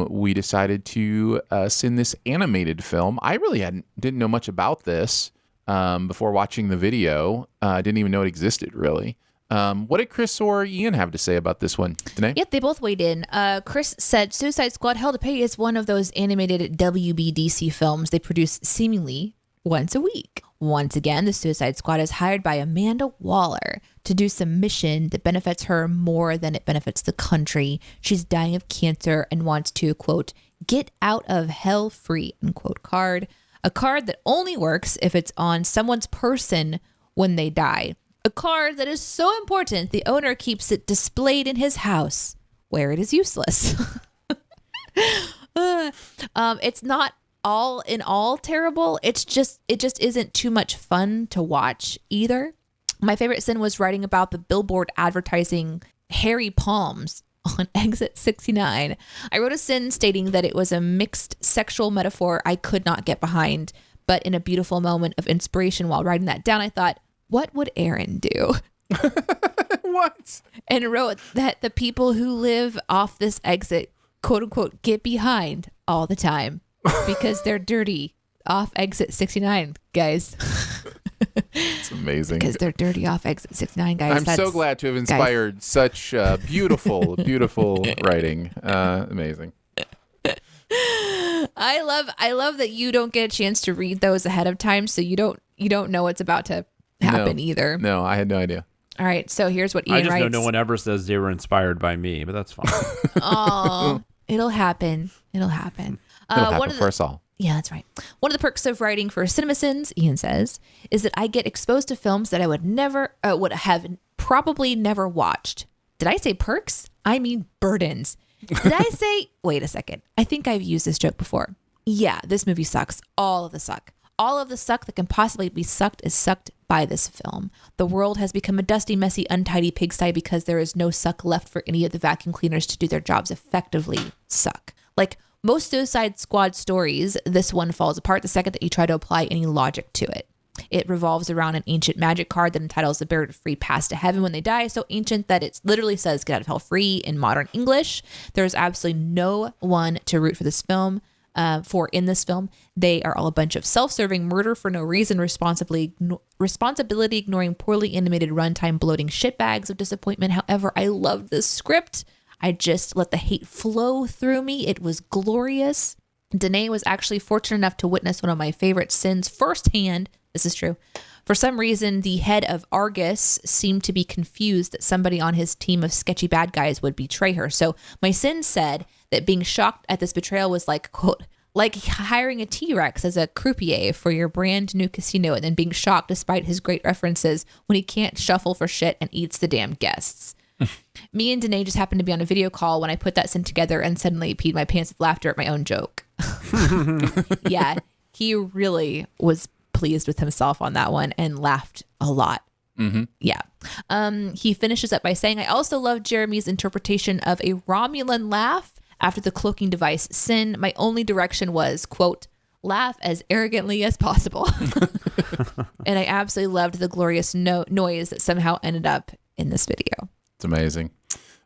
We decided to send this animated film. I really didn't know much about this before watching the video. I didn't even know it existed really. What did Chris or Ian have to say about this one? Danae? Yep, they both weighed in. Chris said Suicide Squad: Hell to Pay is one of those animated WBDC films they produce seemingly once a week. Once again, the Suicide Squad is hired by Amanda Waller to do some mission that benefits her more than it benefits the country. She's dying of cancer and wants to, quote, get out of hell free, unquote, card. A card that only works if it's on someone's person when they die. A card that is so important the owner keeps it displayed in his house where it is useless. It's not all in all terrible. It just isn't too much fun to watch either. My favorite sin was writing about the billboard advertising hairy palms on exit 69. I wrote a sin stating that it was a mixed sexual metaphor I could not get behind, but in a beautiful moment of inspiration while writing that down, I thought, what would Aaron do? What? And wrote that the people who live off this exit, quote unquote, get behind all the time because they're dirty off exit 69, guys. It's amazing. Because they're dirty off exit 69, guys. I'm so glad to have inspired such beautiful writing. Amazing. I love that you don't get a chance to read those ahead of time, so you don't know what's about to happen either. No, I had no idea. All right, so here's what Ian I just writes. know no one ever says they were inspired by me, but that's fine. Oh, it'll happen. It'll happen. It'll happen for us all. Yeah, that's right. One of the perks of writing for CinemaSins, Ian says, is that I get exposed to films that I would have probably never watched. Did I say perks? I mean burdens. Did I say, wait a second. I think I've used this joke before. Yeah, this movie sucks. All of the suck. All of the suck that can possibly be sucked is sucked by this film. The world has become a dusty, messy, untidy pigsty because there is no suck left for any of the vacuum cleaners to do their jobs effectively. Suck. Like most Suicide Squad stories, this one falls apart the second that you try to apply any logic to it. It revolves around an ancient magic card that entitles the bearer to free pass to heaven when they die, so ancient that it literally says get out of hell free in modern English. There's absolutely no one to root for this film. In this film, they are all a bunch of self-serving murder for no reason, responsibility ignoring poorly animated runtime bloating shitbags of disappointment. However, I loved this script. I just let the hate flow through me. It was glorious. Danae was actually fortunate enough to witness one of my favorite sins firsthand. This is true. For some reason, the head of Argus seemed to be confused that somebody on his team of sketchy bad guys would betray her. So my sin said that being shocked at this betrayal was like, quote, like hiring a T-Rex as a croupier for your brand new casino and then being shocked despite his great references when he can't shuffle for shit and eats the damn guests. Me and Danae just happened to be on a video call when I put that sin together and suddenly peed my pants with laughter at my own joke. Yeah, he really was pleased with himself on that one and laughed a lot. Mm-hmm. Yeah. He finishes up by saying, I also love Jeremy's interpretation of a Romulan laugh after the cloaking device sin. My only direction was, quote, laugh as arrogantly as possible. And I absolutely loved the glorious noise that somehow ended up in this video. It's amazing.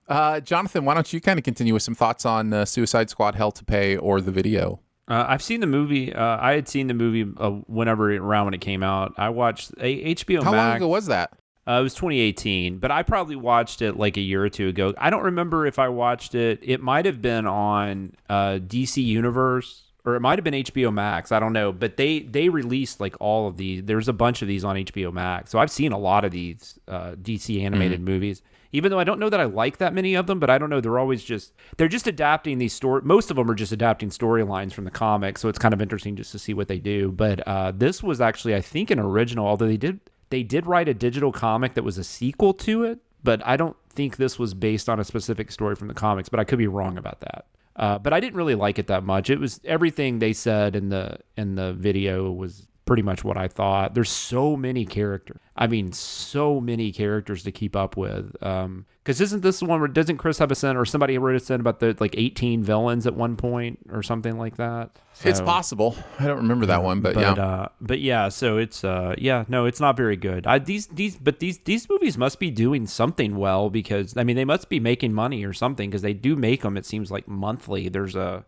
Jonathan, why don't you kind of continue with some thoughts on Suicide Squad Hell to Pay or the video? I've seen the movie. I had seen the movie around when it came out. I watched HBO Max. How long ago was that? It was 2018, but I probably watched it like a year or two ago. I don't remember if I watched it. It might have been on DC Universe, or it might have been HBO Max. I don't know, but they released like all of these. There's a bunch of these on HBO Max, so I've seen a lot of these DC animated movies. Even though I don't know that I like that many of them, but I don't know, they're just adapting these most of them are just adapting storylines from the comics, so it's kind of interesting just to see what they do. But this was actually, I think, an original, although they did write a digital comic that was a sequel to it, but I don't think this was based on a specific story from the comics, but I could be wrong about that. But I didn't really like it that much. It was everything they said in the video was pretty much what I thought. There's so many characters. I mean, so many characters to keep up with. Because isn't this the one where doesn't Chris have a sin, or somebody wrote a sin about the like 18 villains at one point or something like that? So, it's possible. I don't remember that one, but yeah. But yeah, so it's no, it's not very good. These movies must be doing something well, because I mean they must be making money or something, because they do make them. It seems like monthly. There's a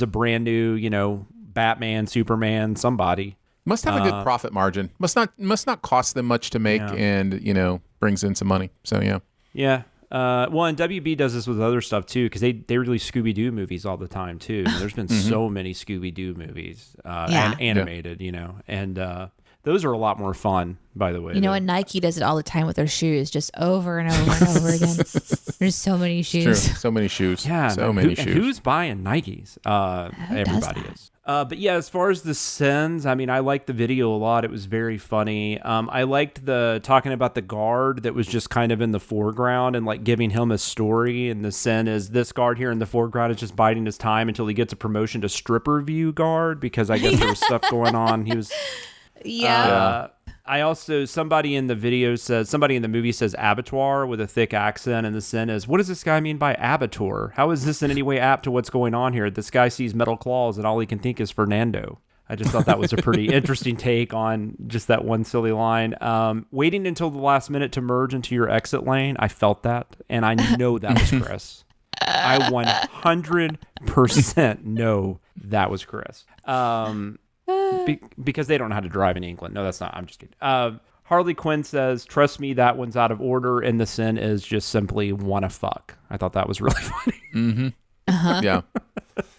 brand new Batman, Superman, somebody. Must have a good profit margin. Must not cost them much to make, and brings in some money. So yeah. Yeah. Well, and WB does this with other stuff too, because they release Scooby-Doo movies all the time too. There's been so many Scooby-Doo movies, and animated, and those are a lot more fun, by the way. And Nike does it all the time with their shoes, just over and over and over again. There's so many shoes. True. So many shoes. Yeah, so many shoes. Who's buying Nikes? Everybody is. But yeah, as far as the sins, I mean, I liked the video a lot. It was very funny. I liked the talking about the guard that was just kind of in the foreground and like giving him a story. And the sin is this guard here in the foreground is just biding his time until he gets a promotion to stripper view guard, because I guess there was stuff going on. He was. I also, somebody in the movie says abattoir with a thick accent, and the sin is, what does this guy mean by abattoir? How is this in any way apt to what's going on here? This guy sees metal claws and all he can think is Fernando. I just thought that was a pretty interesting take on just that one silly line. Waiting until the last minute to merge into your exit lane. I felt that, and I know that was Chris. I 100% know that was Chris. Because they don't know how to drive in England. No, that's not. I'm just kidding. Harley Quinn says, trust me, that one's out of order. And the sin is just simply wanna fuck. I thought that was really funny. Mm-hmm. Uh-huh. Yeah.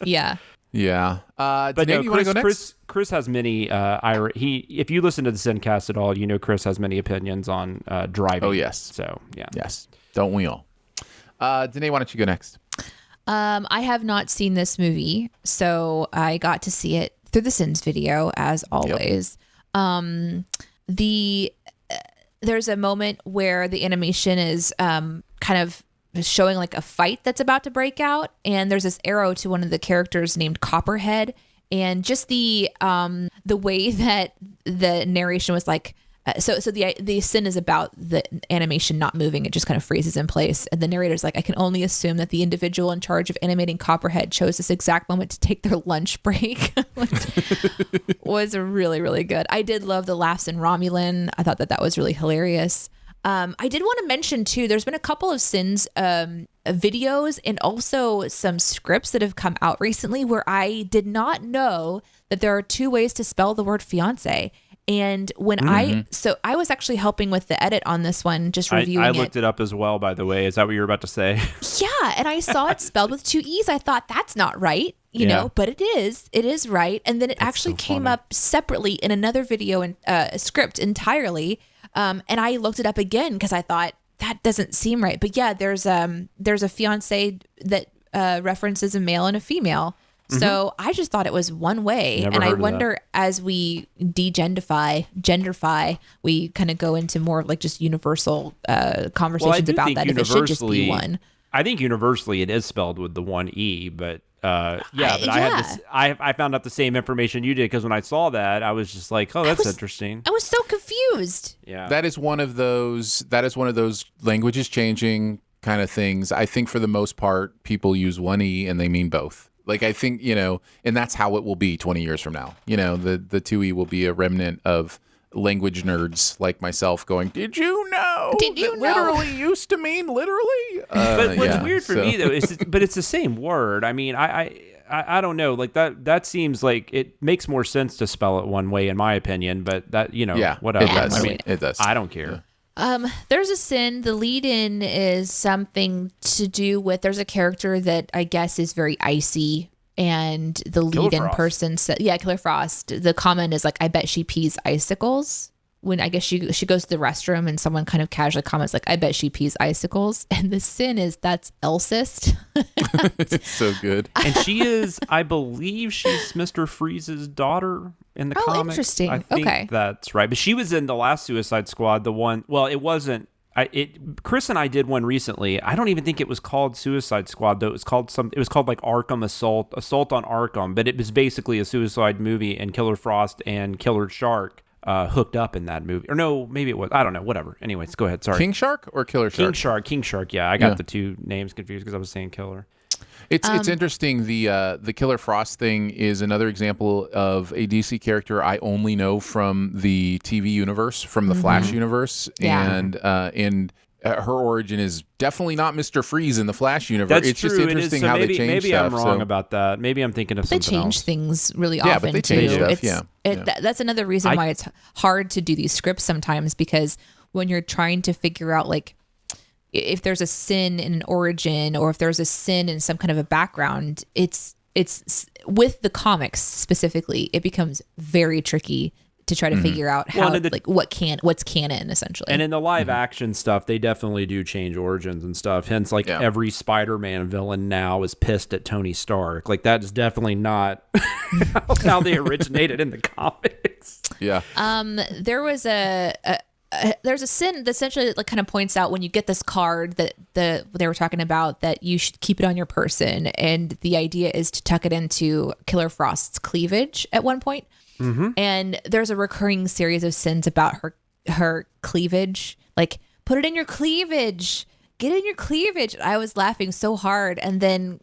Yeah. Yeah. But Danae, no, you want to go next? Chris has many, if you listen to the Sincast at all, Chris has many opinions on driving. Oh, yes. So, yeah. Yes. Don't we all? Danae, why don't you go next? I have not seen this movie, so I got to see it through the Sins video, as always. Yep. There's a moment where the animation is kind of showing like a fight that's about to break out, and there's this arrow to one of the characters named Copperhead, and just the way that the narration was like. So the sin is about the animation not moving. It just kind of freezes in place. And the narrator's like, I can only assume that the individual in charge of animating Copperhead chose this exact moment to take their lunch break. Was really, really good. I did love the laughs in Romulan. I thought that was really hilarious. I did want to mention too, there's been a couple of Sins videos and also some scripts that have come out recently where I did not know that there are two ways to spell the word fiance. And when I was actually helping with the edit on this one, just reviewing it. I looked it up as well, by the way. Is that what you were about to say? Yeah. And I saw it spelled with two E's. I thought that's not right, you know, but it is right. And then it actually came up separately in another video and script entirely. And I looked it up again because I thought that doesn't seem right. But yeah, there's a fiance that references a male and a female. So I just thought it was one way. Never and I heard of wonder that. as we genderfy, we kind of go into more of like just universal conversations about that. If it should just be one. I think universally it is spelled with the one E, but I found out the same information you did, because when I saw that, I was just like, oh, that's interesting. I was so confused. Yeah. That is one of those languages changing kind of things. I think for the most part, people use one E and they mean both. Like, I think, and that's how it will be 20 years from now. The 2E will be a remnant of language nerds like myself going, did you know? Literally used to mean literally? But what's weird for me, though, is but it's the same word. I mean, I don't know. Like, that seems like it makes more sense to spell it one way, in my opinion. But that, whatever. It does. I mean, it does. I don't care. Yeah. There's a sin. The lead-in is something to do with, there's a character that I guess is very icy, and the lead-in person said, Killer Frost. The comment is like, I bet she pees icicles. When I guess she goes to the restroom and someone kind of casually comments like, I bet she pees icicles. And the sin is, that's Elsist. It's so good. And she is, I believe she's Mr. Freeze's daughter in the comics. Oh, interesting. I think that's right. But she was in the last Suicide Squad, the one, well, it wasn't, Chris and I did one recently. I don't even think it was called Suicide Squad, though. It was called like Arkham Assault on Arkham, but it was basically a suicide movie, and Killer Frost and Killer Shark hooked up in that movie. Or no, maybe it was. I don't know. Whatever. Anyways, go ahead. Sorry. King Shark or Killer Shark? King Shark. Yeah, I got the two names confused because I was saying Killer. It's interesting. The Killer Frost thing is another example of a DC character I only know from the TV universe, from the Flash universe, and her origin is definitely not Mr. Freeze in the Flash universe. That's it's true. just interesting how they change maybe stuff. I'm wrong about that. Maybe I'm thinking of something else. They change things really often, often but they change too. stuff. That's another reason why it's hard to do these scripts sometimes, because when you're trying to figure out like if there's a sin in an origin or if there's a sin in some kind of a background, it's with the comics specifically, it becomes very tricky to try to figure out how what's canon essentially. And in the live action stuff, they definitely do change origins and stuff. Hence, like every Spider-Man villain now is pissed at Tony Stark. Like that is definitely not how they originated in the comics. Yeah. There's a sin that essentially like kind of points out when you get this card that they were talking about that you should keep it on your person, and the idea is to tuck it into Killer Frost's cleavage at one point. And there's a recurring series of sins about her cleavage, like put it in your cleavage, get it in your cleavage. I was laughing so hard, and then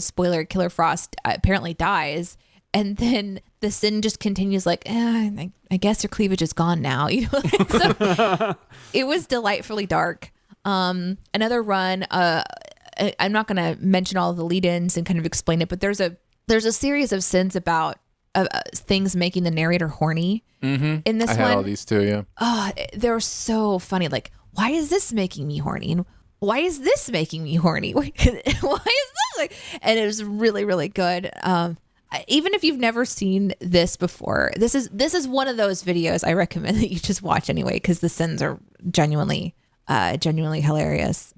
spoiler, Killer Frost apparently dies. And then the sin just continues like, I guess your cleavage is gone now. You know, so it was delightfully dark. Another run, I'm not going to mention all of the lead-ins and kind of explain it, but there's a series of sins about things making the narrator horny in this one. I had all these too, yeah. Oh, they're so funny. Like, why is this making me horny? And why is this making me horny? Why is this? And it was really, really good. Even if you've never seen this before, this is one of those videos I recommend that you just watch anyway, because the sins are genuinely hilarious.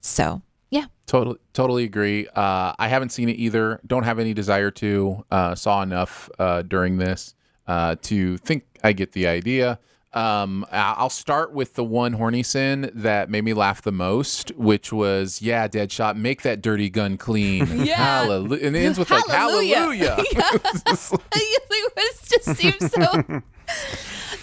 So yeah, totally agree. I haven't seen it either. Don't have any desire to. Saw enough during this to think I get the idea. I'll start with the one horny sin that made me laugh the most, which was, Deadshot, make that dirty gun clean. Yeah. Hallelujah. And it ends with like, hallelujah. It just seems so...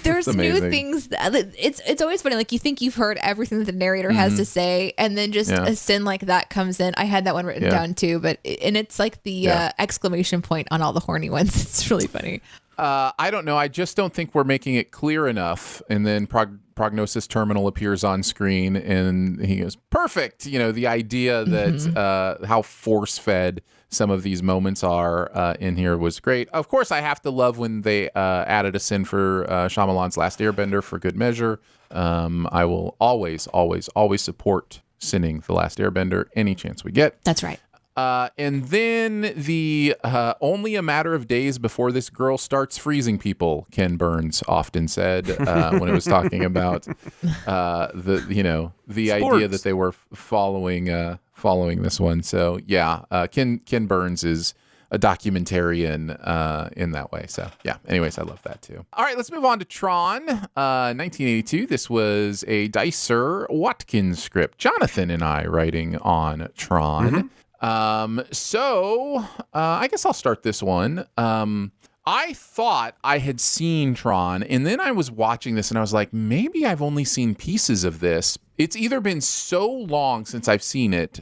There's new things. It's always funny. Like, you think you've heard everything that the narrator has to say, and then just a sin like that comes in. I had that one written down too, and it's like the exclamation point on all the horny ones. It's really funny. I don't know. I just don't think we're making it clear enough. And then Prognosis Terminal appears on screen, and he goes, perfect. You know, the idea that how force-fed some of these moments are in here was great. Of course, I have to love when they added a sin for Shyamalan's Last Airbender for good measure. I will always support sinning The Last Airbender any chance we get. That's right. And then the only a matter of days before this girl starts freezing people, Ken Burns often said when it was talking about the idea that they were following this one. So Ken Burns is a documentarian in that way. So yeah. Anyways, I love that too. All right, let's move on to Tron, 1982. This was a Dicer Watkins script. Jonathan and I writing on Tron. So I guess I'll start this one. I thought I had seen Tron, and then I was watching this and I was like, maybe I've only seen pieces of this. It's either been so long since I've seen it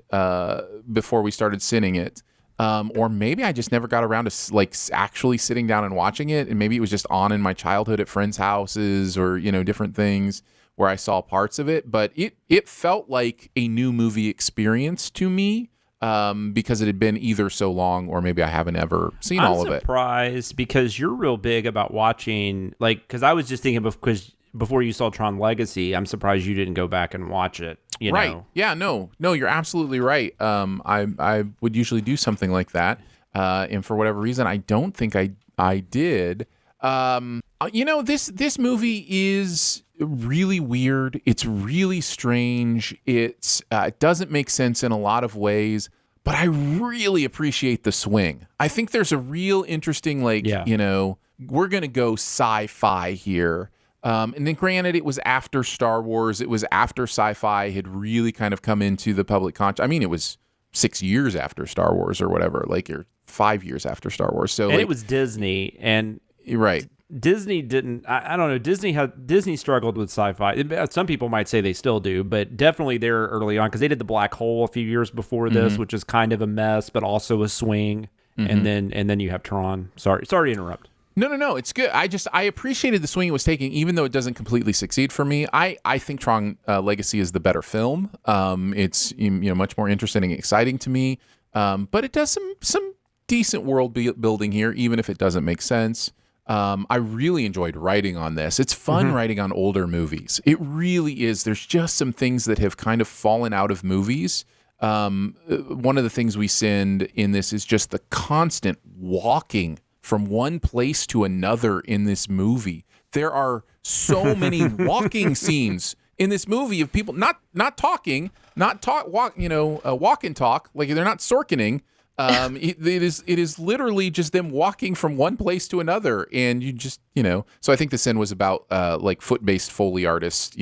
before we started sinning it, or maybe I just never got around to like actually sitting down and watching it, and maybe it was just on in my childhood at friends' houses or different things where I saw parts of it. But it felt like a new movie experience to me. Because it had been either so long or maybe I haven't ever seen all of it. I'm surprised because you're real big about watching, like, because I was just thinking because before you saw Tron Legacy, I'm surprised you didn't go back and watch it. You know? Yeah, no, you're absolutely right. I would usually do something like that. And for whatever reason, I don't think I did. This movie is really weird. It's really strange. It doesn't make sense in a lot of ways, but I really appreciate the swing. I think there's a real interesting, we're going to go sci-fi here. And then granted, it was after Star Wars. It was after sci-fi had really kind of come into the public conscious. I mean, it was 6 years after Star Wars or whatever, or 5 years after Star Wars. So, and it was Disney, and right. Disney didn't. I don't know. Disney struggled with sci-fi. Some people might say they still do, but definitely they're early on because they did the Black Hole a few years before this, which is kind of a mess, but also a swing. And then you have Tron. Sorry to interrupt. No. It's good. I appreciated the swing it was taking, even though it doesn't completely succeed for me. I think Tron Legacy is the better film. It's much more interesting and exciting to me. But it does some decent world building here, even if it doesn't make sense. I really enjoyed writing on this. It's fun writing on older movies. It really is. There's just some things that have kind of fallen out of movies. One of the things we send in this is just the constant walking from one place to another in this movie. There are so many walking scenes in this movie of people not talking, walk and talk, like they're not Sorkining. It is literally just them walking from one place to another, and you just So I think the sin was about like foot-based Foley artists,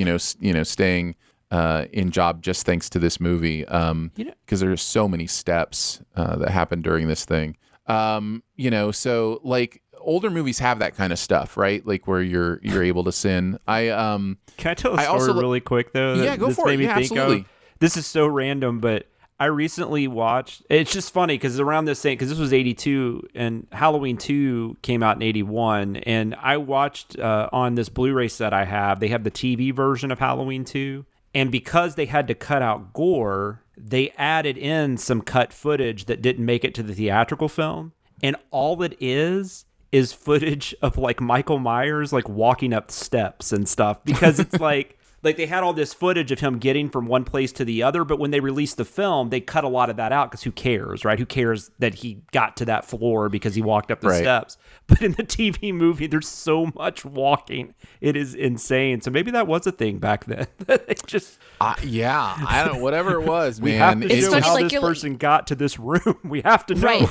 staying in job just thanks to this movie, because there's so many steps that happen during this thing. So like older movies have that kind of stuff, right? Like where you're able to sin. Can I tell a story really quick though? Yeah, go for it. Yeah, absolutely. This is so random, but I recently watched. It's just funny because around this same, because this was '82 and Halloween 2 came out in '81, and I watched on this Blu-ray set I have. They have the TV version of Halloween 2. And because they had to cut out gore, they added in some cut footage that didn't make it to the theatrical film. And all it is footage of like Michael Myers like walking up steps and stuff, because it's like they had all this footage of him getting from one place to the other, but when they released the film, they cut a lot of that out because who cares, right? Who cares that he got to that floor because he walked up the steps? But in the TV movie, there's so much walking. It is insane. So maybe that was a thing back then. They just... I don't know. Whatever it was, we man. have to show how this person got to this room. We have to know. Right.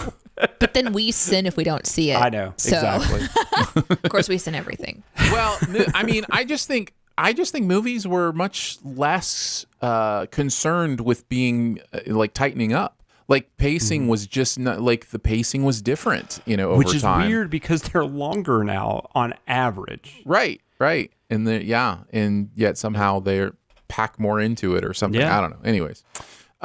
But then we sin if we don't see it. I know. So. Exactly. Of course, we sin everything. Well, I mean, I just think movies were much less concerned with being like tightening up. Like pacing was just not like the pacing was different, over time. Which is weird because they're longer now on average. Right. And and yet somehow they're pack more into it or something. Yeah. I don't know. Anyways.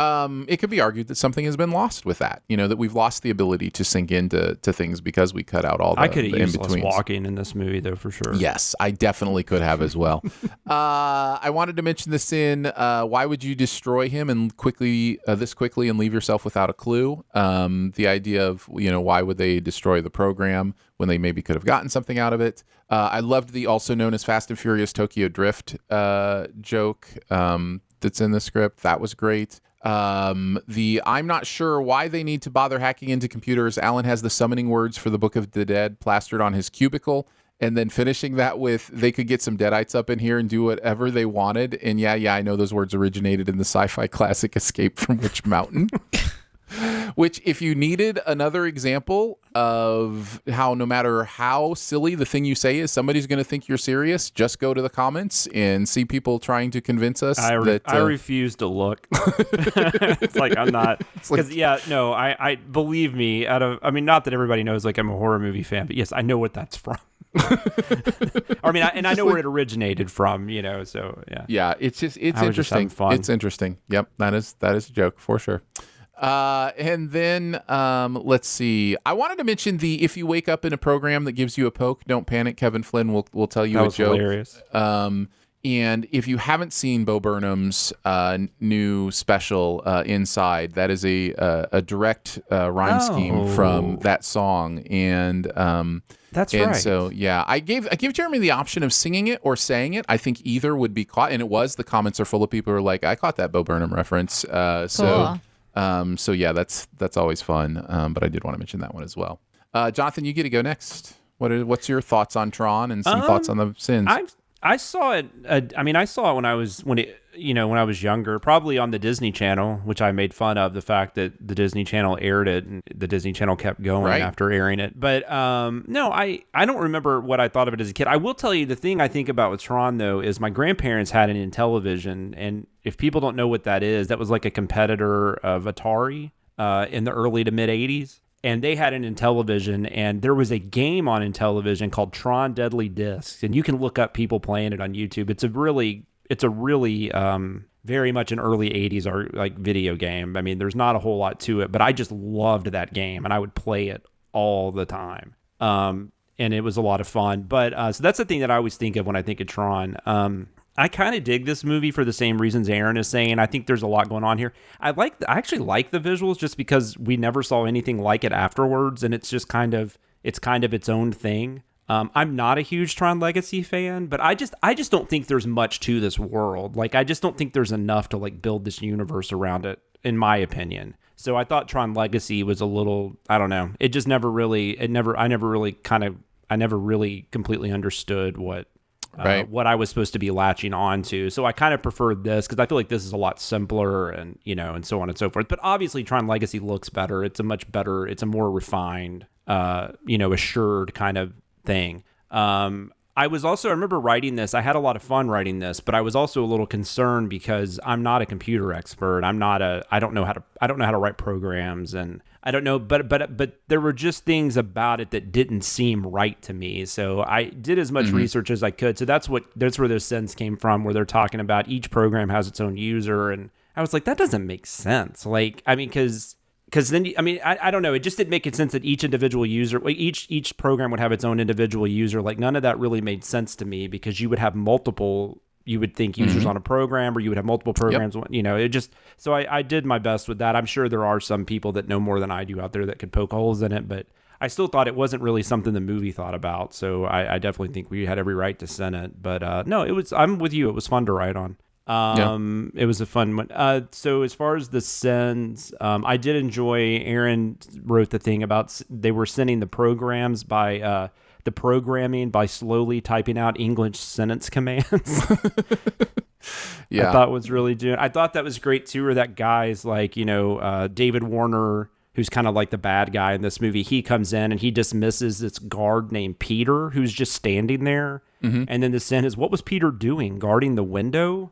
It could be argued that something has been lost with that, that we've lost the ability to sink into things because we cut out all the I could have used in-betweens. less walking in this movie, though, for sure. Yes, I definitely could have as well. I wanted to mention the sin. Why would you destroy him and this quickly and leave yourself without a clue? The idea of, why would they destroy the program when they maybe could have gotten something out of it? I loved the also known as Fast and Furious Tokyo Drift joke that's in the script. That was great. I'm not sure why they need to bother hacking into computers. Alan has the summoning words for the Book of the Dead plastered on his cubicle, and then finishing that with they could get some Deadites up in here and do whatever they wanted. And yeah, I know those words originated in the sci-fi classic Escape from Witch Mountain. Which, if you needed another example of how no matter how silly the thing you say is, somebody's going to think you're serious, just go to the comments and see people trying to convince us I refuse to look. It's like I'm not. Because, I believe me, not that everybody knows like I'm a horror movie fan, but yes, I know what that's from. I know where it originated from, so yeah. Yeah, it's interesting. It's interesting. Yep, that is a joke for sure. And then let's see. I wanted to mention if you wake up in a program that gives you a poke, don't panic. Kevin Flynn will tell you a joke. Hilarious. And if you haven't seen Bo Burnham's new special, Inside, that is a direct rhyme scheme from that song. And that's and right. So yeah, I gave Jeremy the option of singing it or saying it. I think either would be caught, and it was. The comments are full of people who are like, "I caught that Bo Burnham reference." Cool. So yeah, that's always fun. But I did want to mention that one as well. Jonathan, you get to go next. What's your thoughts on Tron and some thoughts on the sins? I saw it. I saw it when I was younger, probably on the Disney Channel, which I made fun of the fact that the Disney Channel aired it and the Disney Channel kept going after airing it. But no, I don't remember what I thought of it as a kid. I will tell you the thing I think about with Tron though is my grandparents had it in television, and if people don't know what that is, that was like a competitor of Atari in the early to mid 80s. And they had it in television, and there was a game on in television called Tron Deadly Discs, and you can look up people playing it on YouTube. It's a really very much an early 80s or like video game. I mean, there's not a whole lot to it, but I just loved that game, and I would play it all the time. And it was a lot of fun. But so that's the thing that I always think of when I think of Tron. I kind of dig this movie for the same reasons Aaron is saying. I think there's a lot going on here. I actually like the visuals just because we never saw anything like it afterwards, and it's just kind of its own thing. I'm not a huge Tron Legacy fan, but I just don't think there's much to this world. Like, I just don't think there's enough to like build this universe around it, in my opinion. So I thought Tron Legacy was a little, I don't know. It just never really, I never really completely understood what I was supposed to be latching on to. So I kind of preferred this because I feel like this is a lot simpler and, and so on and so forth. But obviously Tron Legacy looks better. It's a more refined, assured kind of thing. I remember writing this. I had a lot of fun writing this, but I was also a little concerned because I'm not a computer expert. I don't know how to write programs, and I don't know, but there were just things about it that didn't seem right to me. So I did as much research as I could. So that's where those sins came from, where they're talking about each program has its own user. And I was like, that doesn't make sense. Like, I mean, because then, I don't know. It just didn't make sense that each individual user, each program would have its own individual user. Like, none of that really made sense to me, because you would have multiple, you would think, users on a program, or you would have multiple programs. Yep. So I did my best with that. I'm sure there are some people that know more than I do out there that could poke holes in it, but I still thought it wasn't really something the movie thought about. So I definitely think we had every right to send it. But no, I'm with you. It was fun to write on. It was a fun one. So as far as the sends, I did enjoy, Aaron wrote the thing about they were sending the programs by the programming by slowly typing out English sentence commands. Yeah. I thought was really doing. I thought that was great too. Or that guy's like, David Warner, who's kind of like the bad guy in this movie. He comes in and he dismisses this guard named Peter, who's just standing there. And then the sin is, what was Peter doing? Guarding the window?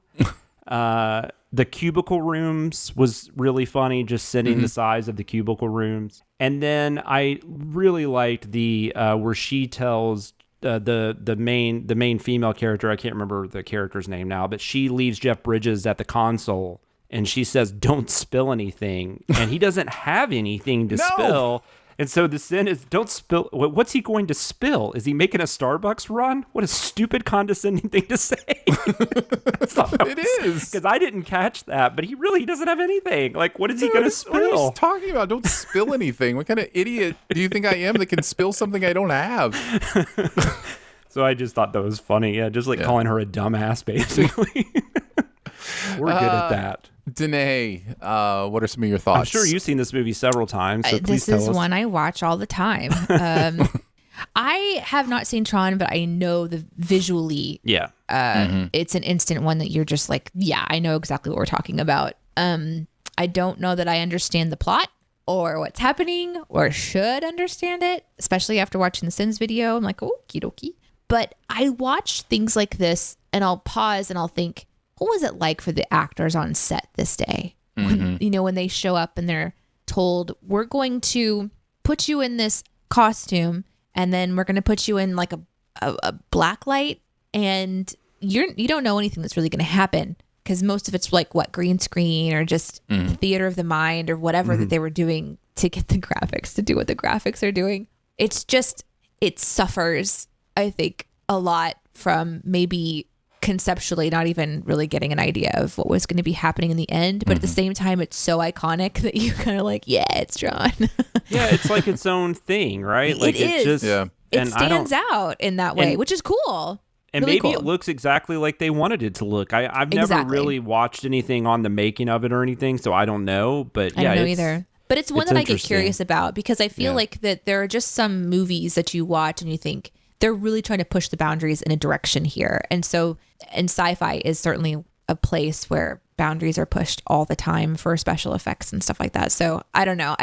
The cubicle rooms was really funny, just sending the size of the cubicle rooms. And then I really liked the where she tells the main female character, I can't remember the character's name now, but she leaves Jeff Bridges at the console and she says, "Don't spill anything," and he doesn't have anything to spill. And so the sin is, don't spill. What's he going to spill? Is he making a Starbucks run? What a stupid, condescending thing to say. It is. Because I didn't catch that, but he doesn't have anything. Like, what is he going to spill? What are you talking about? Don't spill anything. What kind of idiot do you think I am that can spill something I don't have? So I just thought that was funny. Yeah, just calling her a dumbass, basically. We're good at that. Danae, what are some of your thoughts? I'm sure you've seen this movie several times, so please tell us. This is one I watch all the time. I have not seen Tron, but I know the visually. Yeah. It's an instant one that you're just like, yeah, I know exactly what we're talking about. I don't know that I understand the plot or what's happening or should understand it, especially after watching the Sins video. I'm like, okie dokie. But I watch things like this and I'll pause and I'll think, what was it like for the actors on set this day? When, when they show up and they're told, we're going to put you in this costume and then we're going to put you in like a black light, and you don't know anything that's really going to happen, because most of it's like green screen or just theater of the mind or whatever that they were doing to get the graphics to do what the graphics are doing. It's just, it suffers, I think, a lot from maybe conceptually not even really getting an idea of what was going to be happening in the end, but at the same time it's so iconic that you kind of like, yeah, it's Tron. Yeah, it's like its own thing, right? Like it is. Just, yeah. It stands out in that way, which is cool. And really maybe cool. It looks exactly like they wanted it to look. I've never really watched anything on the making of it or anything, so I don't know. But yeah, I don't know either. But it's one that I get curious about, because I feel like that there are just some movies that you watch and you think, they're really trying to push the boundaries in a direction here. And sci-fi is certainly a place where boundaries are pushed all the time for special effects and stuff like that. So I don't know.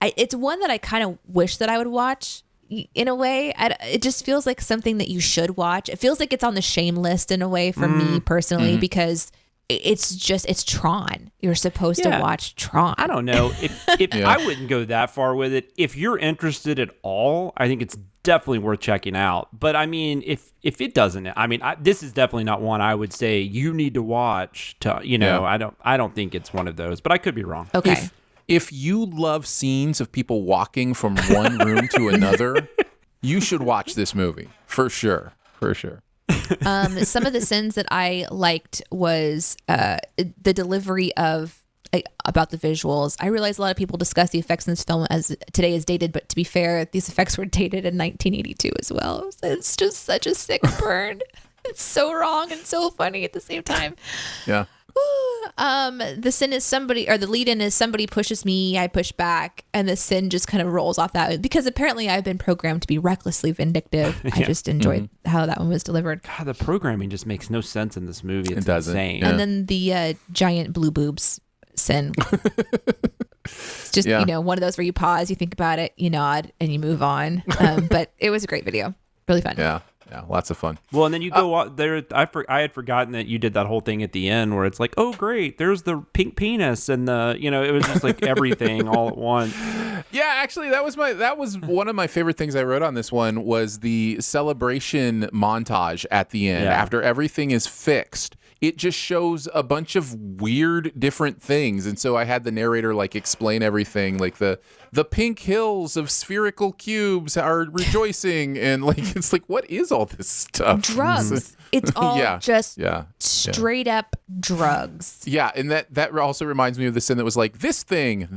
It's one that I kind of wish that I would watch in a way. It just feels like something that you should watch. It feels like it's on the shame list in a way for me personally, because it's Tron. You're supposed to watch Tron. I don't know. If I wouldn't go that far with it. If you're interested at all, I think it's definitely worth checking out. But I mean, if it doesn't, this is definitely not one I would say you need to watch. I don't think it's one of those, but I could be wrong. Okay. If you love scenes of people walking from one room to another, you should watch this movie for sure. For sure. Some of the sins that I liked was the delivery of about the visuals. I realize a lot of people discuss the effects in this film as today is dated, but to be fair, these effects were dated in 1982 as well. So it's just such a sick burn. It's so wrong and so funny at the same time. Yeah. The sin is somebody, or the lead-in is somebody pushes me, I push back, and the sin just kind of rolls off that because apparently I've been programmed to be recklessly vindictive. I just enjoyed how that one was delivered. God, the programming just makes no sense in this movie. It's It doesn't. insane. Yeah. And then the giant blue boobs sin. It's just, one of those where you pause, you think about it, you nod, and you move on. But it was a great video. Really fun. Yeah. Yeah, lots of fun. Well, and then you go out there. I had forgotten that you did that whole thing at the end where it's like, oh, great, there's the pink penis, and it was just like everything all at once. Yeah, actually, that was one of my favorite things I wrote on this one was the celebration montage at the end. Yeah. After everything is fixed, it just shows a bunch of weird different things. And so I had the narrator like explain everything, like the pink hills of spherical cubes are rejoicing, and like it's like, what is all this stuff? Drugs. It's all just straight up drugs. Yeah, and that also reminds me of the sin that was like this thing,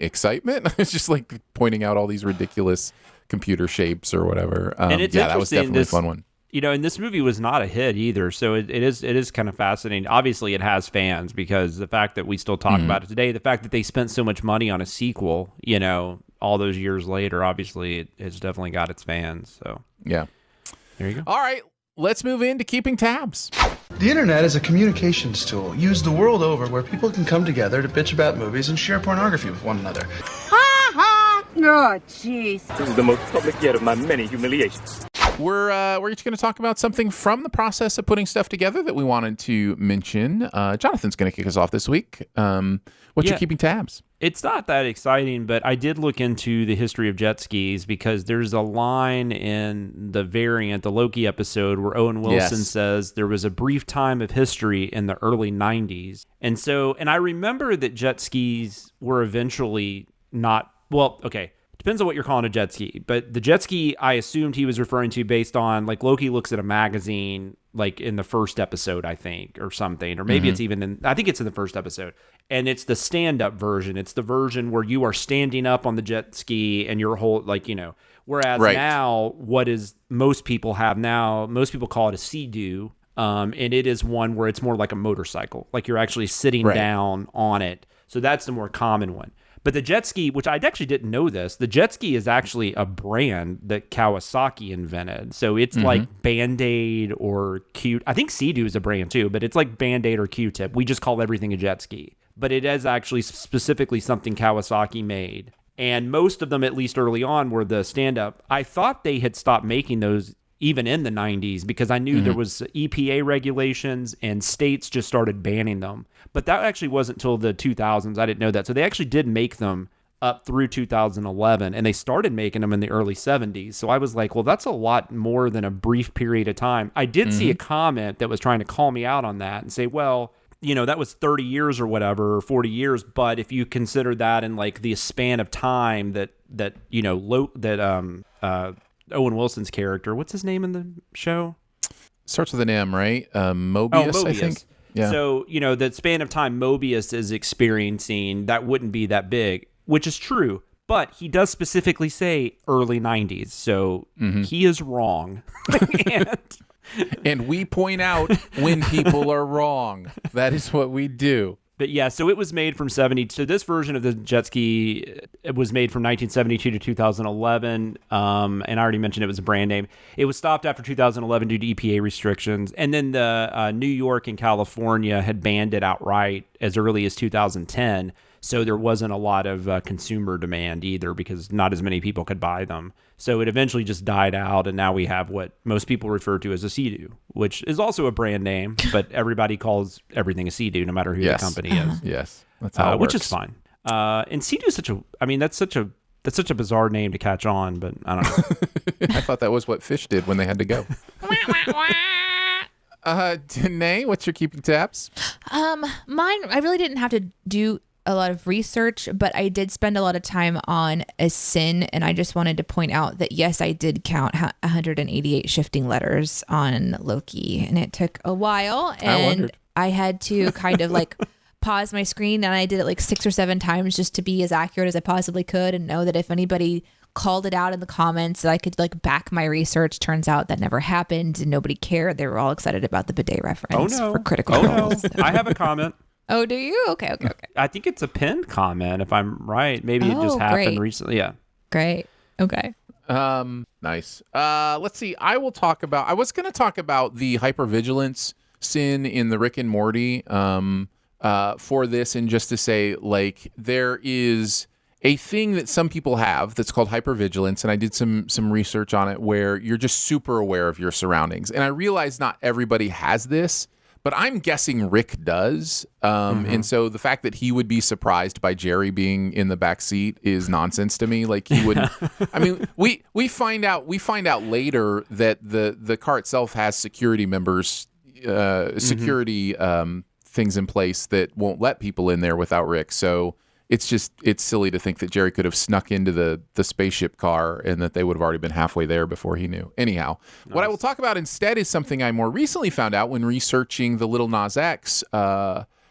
excitement. It's just like pointing out all these ridiculous computer shapes or whatever. And it's that was definitely a fun one. And this movie was not a hit either, so it is kind of fascinating. Obviously, it has fans because the fact that we still talk about it today, the fact that they spent so much money on a sequel, all those years later, obviously, it's definitely got its fans. So yeah, there you go. All right, let's move into keeping tabs. The internet is a communications tool used the world over where people can come together to bitch about movies and share pornography with one another. Ha ha! Oh, jeez. This is the most public yet of my many humiliations. We're each going to talk about something from the process of putting stuff together that we wanted to mention. Jonathan's going to kick us off this week. What's your keeping tabs? It's not that exciting, but I did look into the history of jet skis because there's a line in the Loki episode, where Owen Wilson says there was a brief time of history in the early 90s. And I remember that jet skis were eventually not, well, okay. Depends on what you're calling a jet ski, but the jet ski I assumed he was referring to based on like Loki looks at a magazine like in the first episode, I think, or something, or maybe it's even I think it's in the first episode, and it's the stand-up version. It's the version where you are standing up on the jet ski and your whole whereas now what is most people call it a sea-doo, and it is one where it's more like a motorcycle, like you're actually sitting down on it. So that's the more common one. But the jet ski, which I actually didn't know this, the jet ski is actually a brand that Kawasaki invented. So it's like Band-Aid or Q. I think Sea-Doo is a brand too, but it's like Band-Aid or Q-Tip. We just call everything a jet ski. But it is actually specifically something Kawasaki made. And most of them, at least early on, were the stand-up. I thought they had stopped making those even in the 90s because I knew there was EPA regulations and states just started banning them. But that actually wasn't until the 2000s. I didn't know that. So they actually did make them up through 2011, and they started making them in the early 70s. So I was like, well, that's a lot more than a brief period of time. I did see a comment that was trying to call me out on that and say, well, that was 30 years or whatever, or 40 years. But if you consider that in like the span of time that Owen Wilson's character, what's his name in the show? Starts with an M, right? Mobius, I think. Yeah. So, the span of time Mobius is experiencing, that wouldn't be that big, which is true. But he does specifically say early 90s. So he is wrong. And we point out when people are wrong. That is what we do. But yeah, so it was made from 70. So this version of the jet ski, it was made from 1972 to 2011. And I already mentioned it was a brand name. It was stopped after 2011 due to EPA restrictions. And then the New York and California had banned it outright as early as 2010. So there wasn't a lot of consumer demand either because not as many people could buy them. So it eventually just died out, and now we have what most people refer to as a Sea-Doo, which is also a brand name, but everybody calls everything a Sea-Doo no matter who the company is. Yes, that's how it works. Which is fine. And Sea-Doo is that's such a bizarre name to catch on, but I don't know. I thought that was what fish did when they had to go. Danae, what's your keeping tabs? Mine, I really didn't have to do a lot of research, but I did spend a lot of time on a sin, and I just wanted to point out that yes, I did count 188 shifting letters on Loki, and it took a while, and I had to kind of like paused my screen and I did it like 6 or 7 times just to be as accurate as I possibly could and know that if anybody called it out in the comments that I could like back my research. Turns out that never happened and nobody cared. They were all excited about the bidet reference for Critical Role. No. I have a comment. Oh, do you? Okay. I think it's a pinned comment if I'm right. Maybe it just happened recently. Yeah. Great. Okay. Nice. Let's see. I was going to talk about the hypervigilance sin in the Rick and Morty for this, and just to say, like, there is a thing that some people have that's called hypervigilance, and I did some research on it where you're just super aware of your surroundings. And I realize not everybody has this, but I'm guessing Rick does. And so the fact that he would be surprised by Jerry being in the back seat is nonsense to me. Like, he wouldn't. I mean, we find out later that the car itself has security members, security things in place that won't let people in there without Rick. So it's silly to think that Jerry could have snuck into the spaceship car and that they would have already been halfway there before he knew. Anyhow, What I will talk about instead is something I more recently found out when researching the Lil Nas X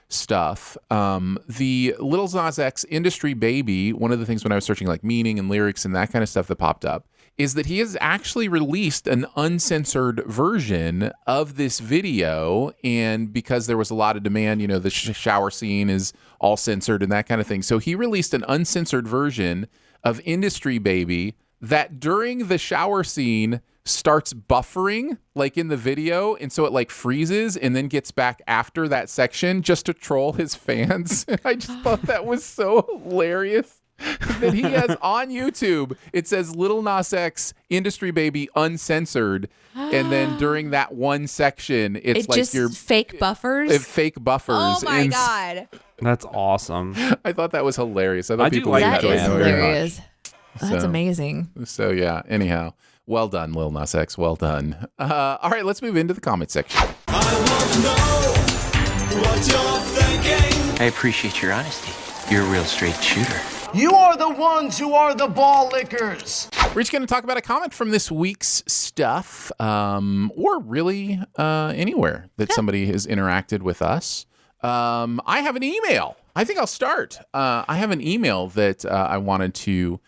stuff. The Lil Nas X Industry Baby, one of the things when I was searching like meaning and lyrics and that kind of stuff that popped up, is that he has actually released an uncensored version of this video. And because there was a lot of demand, the shower scene is all censored and that kind of thing. So he released an uncensored version of Industry Baby that during the shower scene starts buffering like in the video. And so it like freezes and then gets back after that section just to troll his fans. I just thought that was so hilarious. That he has on YouTube. It says Lil Nas X Industry Baby Uncensored, and then during that one section, it's like just your fake buffers. Fake buffers. Oh my god, that's awesome! I thought that was hilarious. I thought people like would that. enjoy Is hilarious. So, that's amazing. So yeah. Anyhow, well done, Lil Nas X. Well done. All right, let's move into the comment section. I want to know what you're thinking. I appreciate your honesty. You're a real straight shooter. You are the ones who are the ball lickers. We're just going to talk about a comment from this week's stuff, or really anywhere that somebody has interacted with us. I have an email. I think I'll start. I have an email that I wanted to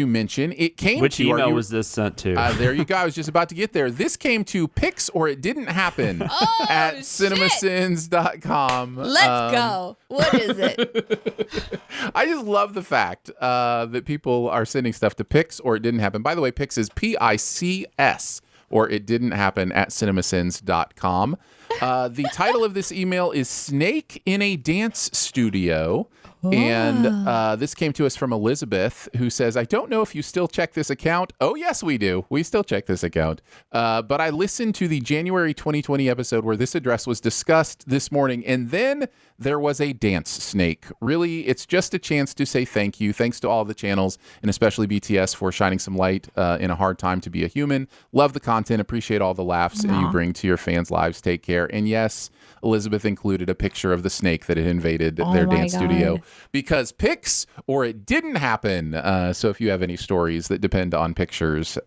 mention. It came Which to email was this sent to? There you go. I was just about to get there. This came to Pix or It Didn't Happen at CinemaSins.com. Let's go. What is it? I just love the fact that people are sending stuff to Pix or It Didn't Happen. By the way, Pix is PICS or It Didn't Happen at CinemaSins.com. The title of this email is Snake in a Dance Studio. And this came to us from Elizabeth, who says, I don't know if you still check this account. Oh, yes, we do. We still check this account. But I listened to the January 2020 episode where this address was discussed this morning, and then there was a dance snake. Really, it's just a chance to say thank you. Thanks to all the channels, and especially BTS for shining some light in a hard time to be a human. Love the content. Appreciate all the laughs and you bring to your fans' lives. Take care. And yes, Elizabeth included a picture of the snake that had invaded their dance studio because Pix or It Didn't Happen. So if you have any stories that depend on pictures,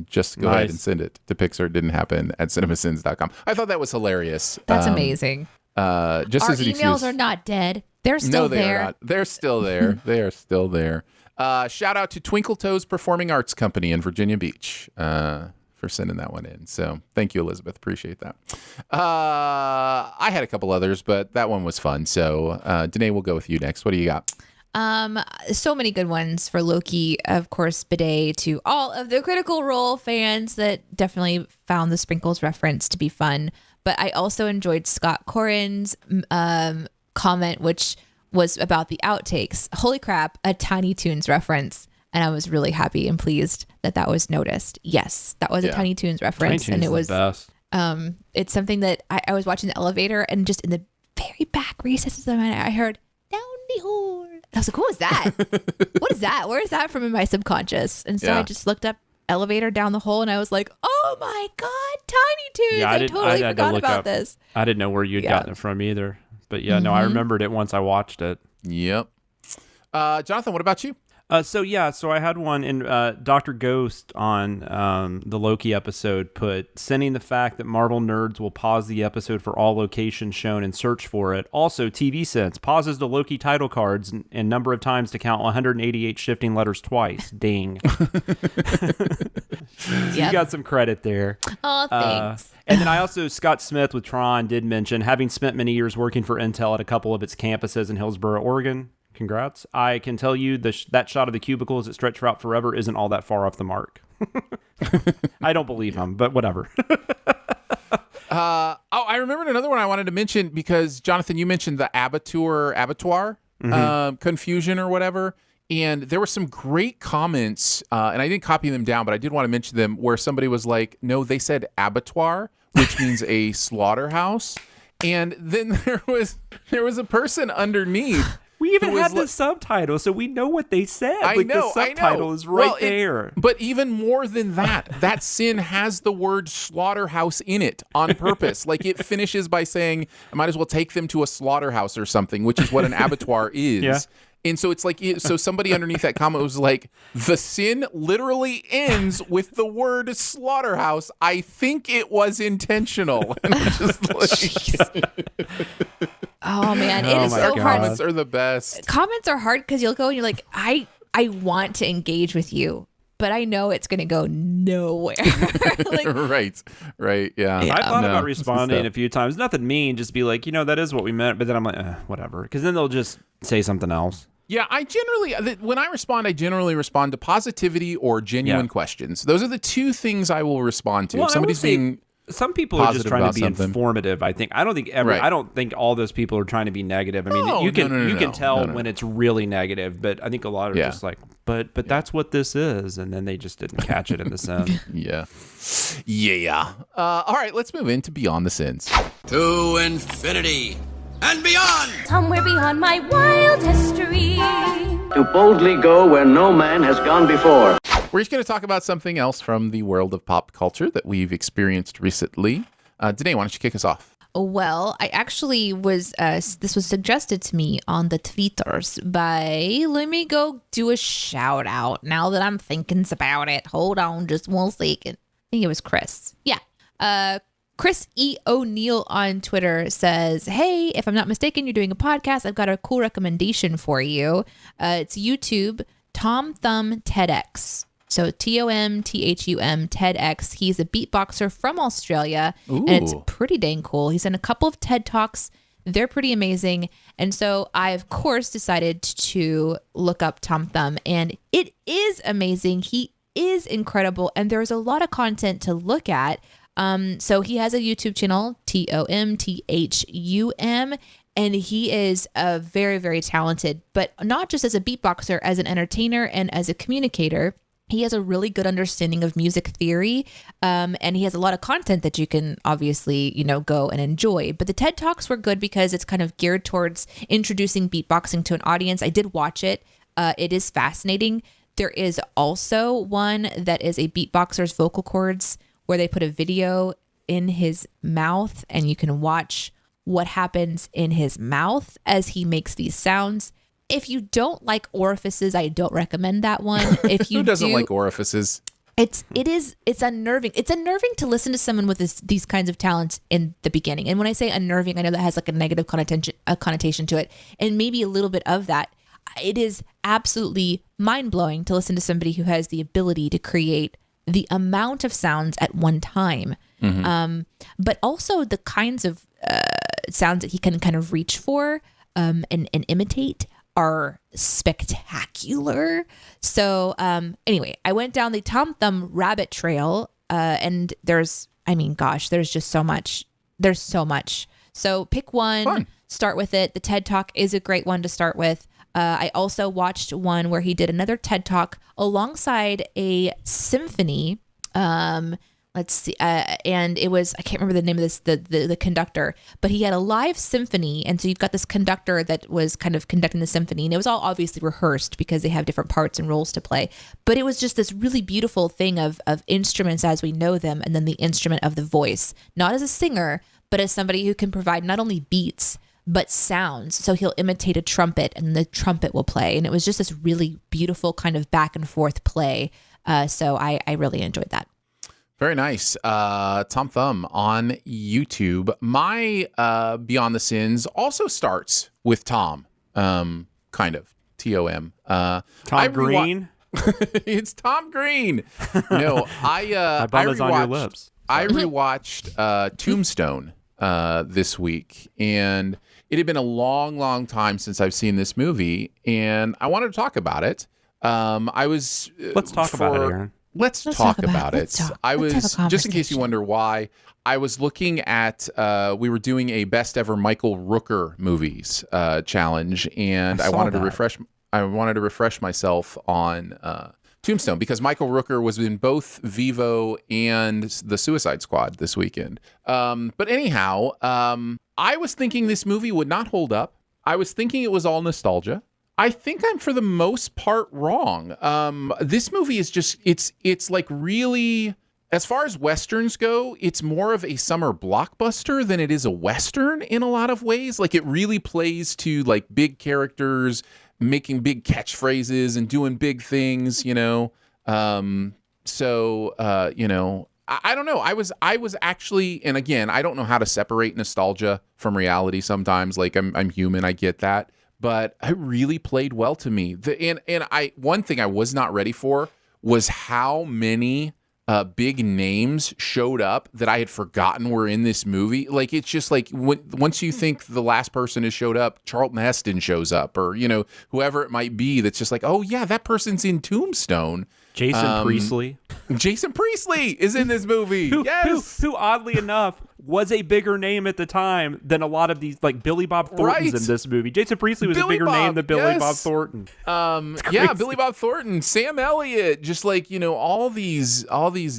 just go ahead and send it to Pix or It Didn't Happen at CinemaSins.com. I thought that was hilarious. That's amazing. Just Our as an emails excuse. are not dead. They're still there. No, they are not. They're still there. They are still there. Shout out to Twinkle Toes Performing Arts Company in Virginia Beach for sending that one in. So thank you, Elizabeth. Appreciate that. I had a couple others, but that one was fun. So Danae, we'll go with you next. What do you got? So many good ones for Loki. Of course, bidet to all of the Critical Role fans that definitely found the Sprinkles reference to be fun. But I also enjoyed Scott Corin's comment, which was about the outtakes. Holy crap, a Tiny Toons reference. And I was really happy and pleased that that was noticed. Yes, that was a Tiny Toons reference. Tiny Toons and it was the best. It's something that I was watching the elevator and just in the very back recesses of my mind, I heard down the hole. I was like, what was that? What is that? Where is that from in my subconscious? And so I just looked up elevator down the hole and I was like, oh my God, Tiny Toons. Yeah, I totally forgot about this. I didn't know where you'd gotten it from either. But yeah, no, I remembered it once I watched it. Yep. Jonathan, what about you? So I had one in Dr. Ghost on the Loki episode put, sending the fact that Marvel nerds will pause the episode for all locations shown and search for it. Also, TV Sense pauses the Loki title cards and number of times to count 188 shifting letters twice. Ding. You got some credit there. Oh, thanks. And then I also, Scott Smith with Tron did mention, having spent many years working for Intel at a couple of its campuses in Hillsboro, Oregon. Congrats. I can tell you that shot of the cubicles that stretch out forever isn't all that far off the mark. I don't believe him, but whatever. I remembered another one I wanted to mention because, Jonathan, you mentioned the abattoir confusion or whatever. And there were some great comments, and I didn't copy them down, but I did want to mention them, where somebody was like, no, they said abattoir, which means a slaughterhouse. And then there was a person underneath. We even had the subtitle, so we know what they said. The subtitle is right there. But even more than that sin has the word slaughterhouse in it on purpose. Like, it finishes by saying, I might as well take them to a slaughterhouse or something, which is what an abattoir is. Yeah. And so it's like, so somebody underneath that comment was like, the sin literally ends with the word slaughterhouse. I think it was intentional. And I'm just like, oh man, it is so hard. Comments are the best. Comments are hard because you'll go and you're like, I want to engage with you, but I know it's going to go nowhere. Right. Yeah. I thought about responding a few times. Nothing mean, just be like, that is what we meant. But then I'm like, whatever. Because then they'll just say something else. Yeah, when I respond, I generally respond to positivity or genuine questions. Those are the two things I will respond to. Well, if somebody's being some people are just trying to be informative. I think. I don't think all those people are trying to be negative. I mean, you can tell when it's really negative, but I think a lot are just like, but that's what this is, and then they just didn't catch it in the sense. Yeah. All right, let's move into Beyond the Sins. To infinity and beyond. Somewhere beyond my wildest dream. To boldly go where no man has gone before. We're just going to talk about something else from the world of pop culture that we've experienced recently. Danae, why don't you kick us off? Well, I actually was, this was suggested to me on the Twitters by, let me go do a shout out now that I'm thinking about it. Hold on just 1 second. I think it was Chris. Yeah. Chris E. O'Neill on Twitter says, hey, if I'm not mistaken, you're doing a podcast. I've got a cool recommendation for you. It's YouTube, TomThum TEDx. So TomThum TEDx. He's a beatboxer from Australia. Ooh. And it's pretty dang cool. He's in a couple of TED Talks. They're pretty amazing. And so I, of course, decided to look up TomThum. And it is amazing. He is incredible. And there's a lot of content to look at. So he has a YouTube channel, TomThum, and he is very, very talented, but not just as a beatboxer, as an entertainer and as a communicator. He has a really good understanding of music theory, and he has a lot of content that you can obviously, go and enjoy. But the TED Talks were good because it's kind of geared towards introducing beatboxing to an audience. I did watch it. It is fascinating. There is also one that is a beatboxer's vocal cords, where they put a video in his mouth and you can watch what happens in his mouth as he makes these sounds. If you don't like orifices, I don't recommend that one. If you Who doesn't like orifices? It's unnerving. It's unnerving to listen to someone with these kinds of talents in the beginning. And when I say unnerving, I know that has like a negative connotation to it, and maybe a little bit of that. It is absolutely mind-blowing to listen to somebody who has the ability to create the amount of sounds at one time, but also the kinds of sounds that he can kind of reach for and imitate are spectacular. So anyway, I went down the TomThum rabbit trail, and there's just so much. There's so much. So pick one, Fun. Start with it. The TED Talk is a great one to start with. I also watched one where he did another TED Talk alongside a symphony. Let's see. And it was, I can't remember the name of this, the conductor, but he had a live symphony. And so you've got this conductor that was kind of conducting the symphony, and it was all obviously rehearsed because they have different parts and roles to play. But it was just this really beautiful thing of instruments as we know them. And then the instrument of the voice, not as a singer, but as somebody who can provide not only beats, but sounds. So he'll imitate a trumpet and the trumpet will play. And it was just this really beautiful kind of back and forth play. So I really enjoyed that. Very nice. TomThum on YouTube. My Beyond the Sins also starts with Tom, kind of. T-O-M. Tom Green? It's Tom Green. No, My bum is on your lips. I rewatched Tombstone this week, and it had been a long, long time since I've seen this movie, and I wanted to talk about it. Let's talk about it, Aaron. Let's talk about it. Just in case you wonder why, I was looking at, we were doing a best ever Michael Rooker movies challenge, and I wanted to refresh myself on Tombstone because Michael Rooker was in both Vivo and the Suicide Squad this weekend. But anyhow, I was thinking this movie would not hold up. I was thinking it was all nostalgia. I think I'm for the most part wrong. This movie is just, it's like really, as far as Westerns go, it's more of a summer blockbuster than it is a Western in a lot of ways. Like it really plays to like big characters, making big catchphrases and doing big things, you know? You know, I don't know. I was actually, and again, I don't know how to separate nostalgia from reality sometimes. Like I'm human, I get that. But it really played well to me. One thing I was not ready for was how many big names showed up that I had forgotten were in this movie. Like it's just like once you think the last person has showed up, Charlton Heston shows up, or you know whoever it might be. That's just like, oh yeah, that person's in Tombstone. Jason Priestley. Jason Priestley is in this movie. Who oddly enough was a bigger name at the time than a lot of these, like Billy Bob Thornton's in this movie. Jason Priestley was a bigger name than Billy Bob Thornton. Yeah, Billy Bob Thornton, Sam Elliott, just like, you know, all these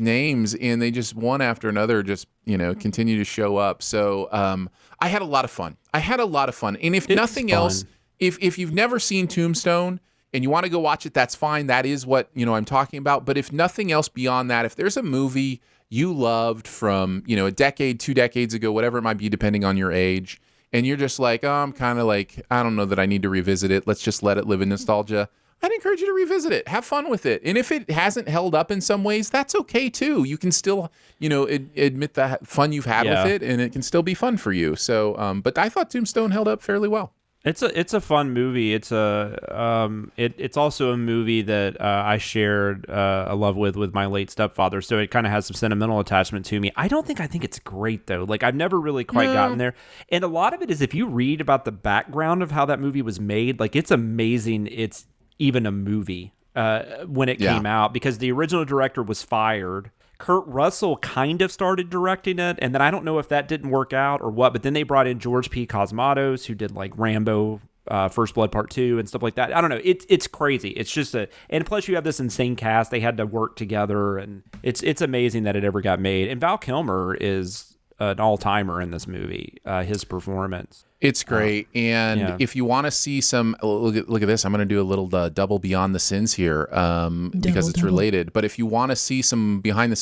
names, and they just one after another just, you know, continue to show up. So I had a lot of fun. And if nothing else, if you've never seen Tombstone, and you want to go watch it, that's fine. That is what, you know, I'm talking about. But if nothing else beyond that, if there's a movie you loved from, you know, a decade, 2 decades ago, whatever it might be, depending on your age, and you're just like, oh, I'm kind of like, I don't know that I need to revisit it. Let's just let it live in nostalgia. I'd encourage you to revisit it. Have fun with it. And if it hasn't held up in some ways, that's okay too. You can still, you know, admit the fun you've had with it, and it can still be fun for you. So, but I thought Tombstone held up fairly well. It's a fun movie. It's it's also a movie that I shared a love with my late stepfather. So it kind of has some sentimental attachment to me. I think it's great though. Like I've never really quite gotten there. And a lot of it is if you read about the background of how that movie was made, like it's amazing. It's even a movie when it came out because the original director was fired. Kurt Russell kind of started directing it, and then I don't know if that didn't work out or what, but then they brought in George P. Cosmatos, who did like Rambo, First Blood Part 2 and stuff like that. I don't know. It's crazy. It's just and plus you have this insane cast. They had to work together, and it's amazing that it ever got made. And Val Kilmer is an all-timer in this movie, his performance. It's great. And if you want to see some, look at this. I'm going to do a little double Beyond the Sins here because it's related. But if you want to see some behind the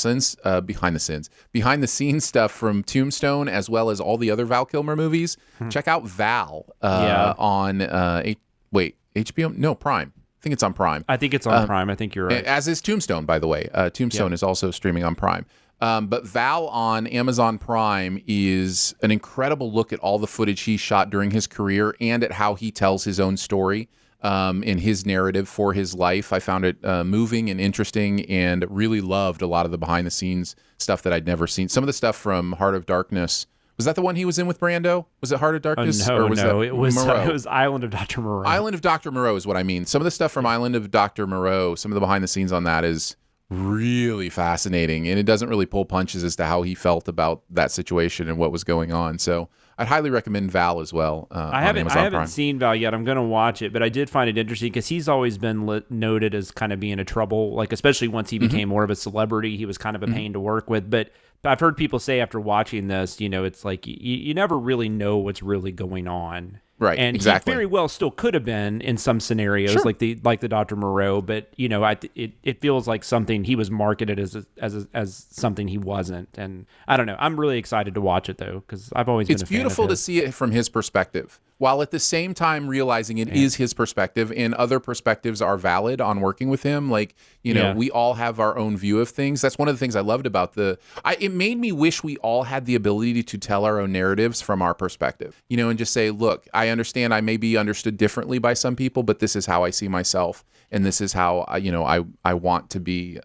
scenes stuff from Tombstone, as well as all the other Val Kilmer movies, check out Val on, HBO? No, Prime. I think it's on Prime. I think it's on Prime. I think you're right. As is Tombstone, by the way. Tombstone is also streaming on Prime. But Val on Amazon Prime is an incredible look at all the footage he shot during his career and at how he tells his own story in his narrative for his life. I found it moving and interesting and really loved a lot of the behind-the-scenes stuff that I'd never seen. Some of the stuff from Heart of Darkness. Was that the one he was in with Brando? Was it Heart of Darkness? No, it was Island of Dr. Moreau. Island of Dr. Moreau is what I mean. Some of the stuff from Island of Dr. Moreau, some of the behind-the-scenes on that is really fascinating, and it doesn't really pull punches as to how he felt about that situation and what was going on. So I'd highly recommend Val as well. I haven't seen Val yet. I'm going to watch it, but I did find it interesting because he's always been noted as kind of being a trouble, like especially once he became more of a celebrity, he was kind of a pain to work with. But I've heard people say after watching this, you know, it's like you never really know what's really going on Right, and exactly. he very well still could have been in some scenarios, Sure. like the Dr. Moreau. But it feels like something he was marketed as something he wasn't. And I don't know. I'm really excited to watch it though, because I've always been a fan of his. It's beautiful to see it from his perspective, while at the same time realizing it is his perspective, and other perspectives are valid on working with him. Like, we all have our own view of things. That's one of the things I loved about it made me wish we all had the ability to tell our own narratives from our perspective, and just say, look, I understand I may be understood differently by some people, but this is how I see myself. And this is how I want to be,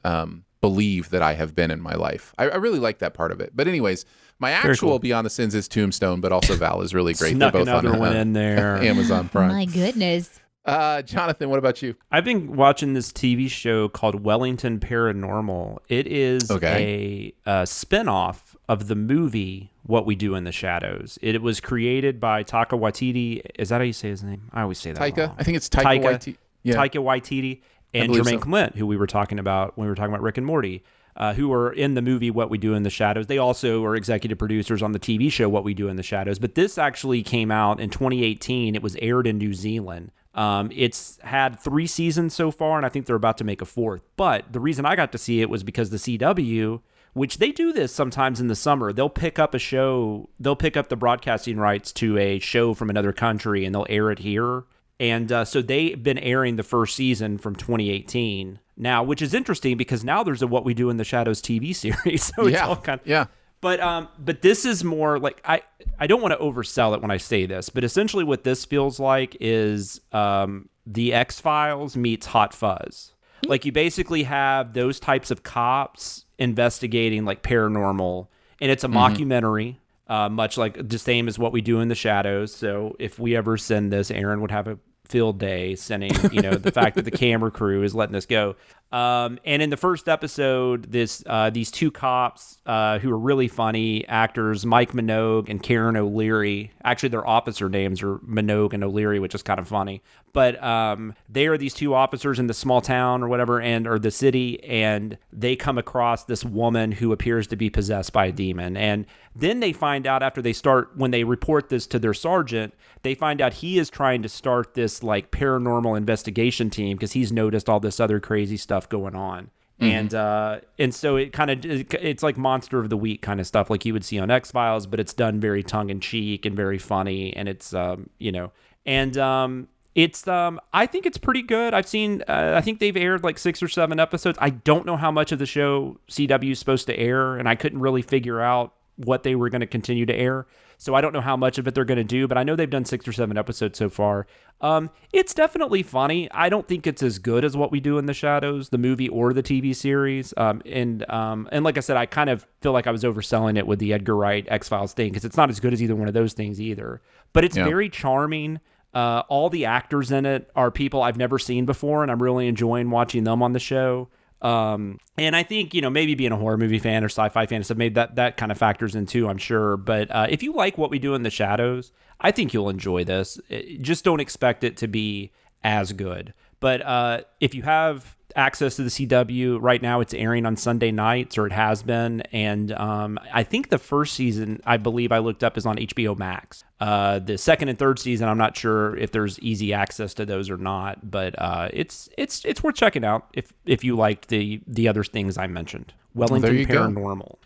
believe that I have been in my life. I really like that part of it. But anyways, my actual Beyond the Sins is Tombstone, but also Val is really great. Snuck They're both another on one in there. Amazon Prime. My goodness. Jonathan, what about you? I've been watching this TV show called Wellington Paranormal. It is a spinoff of the movie What We Do in the Shadows. It was created by Taika Waititi. Is that how you say his name? I always say that Taika. wrong. I think it's Taika Waititi. Yeah. Taika Waititi and Jermaine Clement, who we were talking about when we were talking about Rick and Morty, who were in the movie What We Do in the Shadows. They also are executive producers on the TV show What We Do in the Shadows. But this actually came out in 2018. It was aired in New Zealand. It's had 3 seasons so far, and I think they're about to make a 4th. But the reason I got to see it was because the CW, which they do this sometimes in the summer, they'll pick up the broadcasting rights to a show from another country, and they'll air it here. And so they've been airing the first season from 2018 now, which is interesting because now there's a What We Do in the Shadows TV series. So it's all kind of... Yeah. But this is more like, I don't want to oversell it when I say this, but essentially what this feels like is the X-Files meets Hot Fuzz. Like, you basically have those types of cops investigating like paranormal, and it's a mockumentary, much like the same as What We Do in the Shadows. So if we ever send this, Aaron would have a field day sending, the fact that the camera crew is letting this go. And in the first episode, these 2 cops who are really funny actors, Mike Minogue and Karen O'Leary. Actually, their officer names are Minogue and O'Leary, which is kind of funny. But they are these 2 officers in the small town or whatever, or the city, and they come across this woman who appears to be possessed by a demon. And then they find out when they report this to their sergeant, they find out he is trying to start this like paranormal investigation team because he's noticed all this other crazy stuff going on. And so it's like Monster of the Week kind of stuff like you would see on X-Files, but it's done very tongue-in-cheek and very funny, and it's I think it's pretty good. I've seen I think they've aired like 6 or 7 episodes. I don't know how much of the show CW is supposed to air, and I couldn't really figure out what they were going to continue to air. So I don't know how much of it they're going to do, but I know they've done 6 or 7 episodes so far. It's definitely funny. I don't think it's as good as What We Do in the Shadows, the movie or the TV series. And like I said, I kind of feel like I was overselling it with the Edgar Wright X-Files thing because it's not as good as either one of those things either. But it's very charming. All the actors in it are people I've never seen before, and I'm really enjoying watching them on the show. And I think, maybe being a horror movie fan or sci-fi fan and stuff, maybe that kind of factors in too, I'm sure. But if you like What We Do in the Shadows, I think you'll enjoy this. Just don't expect it to be as good. But if you have access to the CW, right now it's airing on Sunday nights, or it has been. And I think the first season, I believe I looked up, is on HBO Max. The second and third season, I'm not sure if there's easy access to those or not, but it's worth checking out if you liked the other things I mentioned. Wellington Paranormal.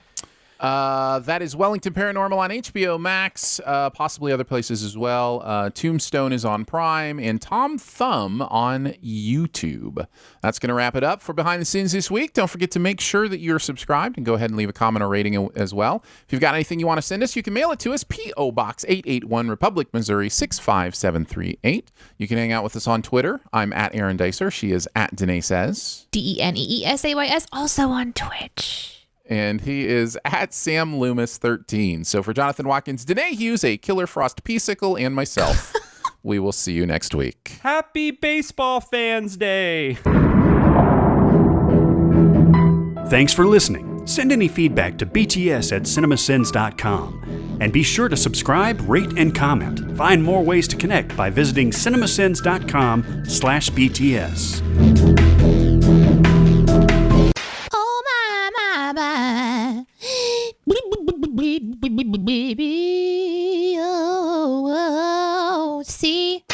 That is Wellington Paranormal on HBO Max, possibly other places as well. Tombstone is on Prime, and TomThum on YouTube. That's going to wrap it up for Behind the Scenes this week. Don't forget to make sure that you're subscribed, and go ahead and leave a comment or rating as well. If you've got anything you want to send us, you can mail it to us, P.O. Box 881, Republic, Missouri 65738. You can hang out with us on Twitter. I'm at Aaron Dicer. She is at Danae Says. DENEESAYS, also on Twitch. And he is at Sam Loomis 13. So for Jonathan Watkins, Danae Hughes, a Killer Frost Peacicle, and myself, we will see you next week. Happy Baseball Fans Day! Thanks for listening. Send any feedback to bts@cinemasins.com. And be sure to subscribe, rate, and comment. Find more ways to connect by visiting cinemasins.com/BTS. Oh, see See?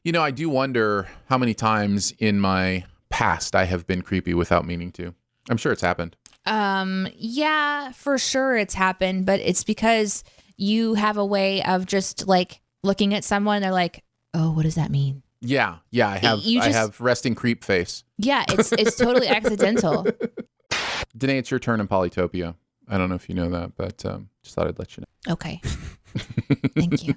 You know, I do wonder how many times in my past I have been creepy without meaning to. I'm sure it's happened. Yeah, for sure it's happened, but it's because you have a way of just like looking at someone, they're like, oh, what does that mean? Yeah, I have resting creep face. Yeah, it's totally accidental. Danae, it's your turn in Polytopia. I don't know if you know that, but just thought I'd let you know. Okay. Thank you.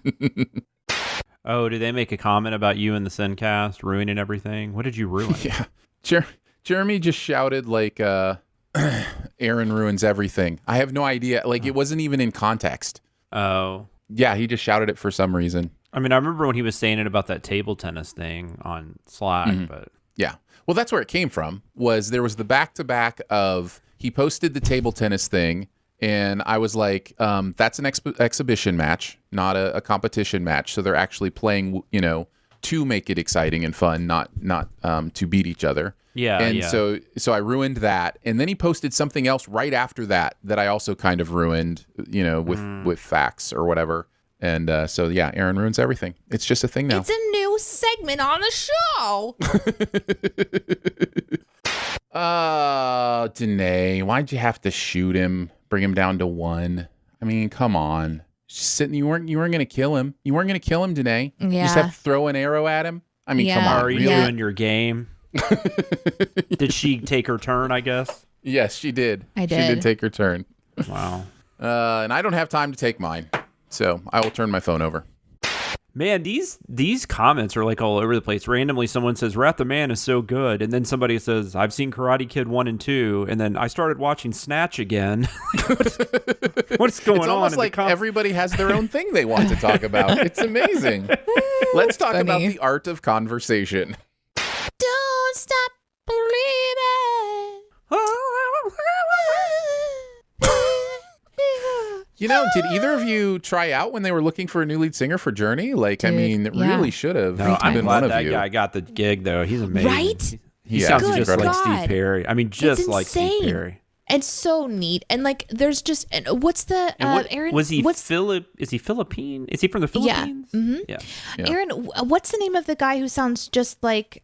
Oh, did they make a comment about you and the Sincast ruining everything? What did you ruin? Yeah. Jeremy just shouted like Aaron ruins everything. I have no idea. Like it wasn't even in context. Oh. Yeah, he just shouted it for some reason. I mean, I remember when he was saying it about that table tennis thing on Slack, but yeah. Well, that's where it came from. There was the back-to-back of he posted the table tennis thing, and I was like, that's an exhibition match, not a competition match. So they're actually playing, to make it exciting and fun, not to beat each other. Yeah. And so I ruined that, and then he posted something else right after that I also kind of ruined, with facts or whatever. And so yeah, Aaron ruins everything. It's just a thing now. It's a new segment on the show. Danae, why'd you have to shoot him? Bring him down to 1. I mean, come on. You weren't gonna kill him. You weren't gonna kill him, Danae. Yeah. You just have to throw an arrow at him. I mean, come on. Are you doing your game? Did she take her turn, I guess? Yes, she did. I did. She did take her turn. Wow. And I don't have time to take mine. So I will turn my phone over. Man, these comments are like all over the place. Randomly, someone says, Wrath the Man is so good. And then somebody says, I've seen Karate Kid 1 and 2. And then I started watching Snatch again. What's going on? It's almost like everybody has their own thing they want to talk about. It's amazing. Let's talk about the art of conversation. Don't stop believing. Did either of you try out when they were looking for a new lead singer for Journey? Like, Dude, I mean, it really should have. No, I'm been glad one that of you. guy got the gig, though. He's amazing. Right? He sounds Good just like God. Steve Perry. I mean, just like Steve Perry. It's so neat. And like, there's just, what's the, Aaron? Is he Philippine? Is he from the Philippines? Yeah. Mm-hmm. Yeah. Aaron, what's the name of the guy who sounds just like,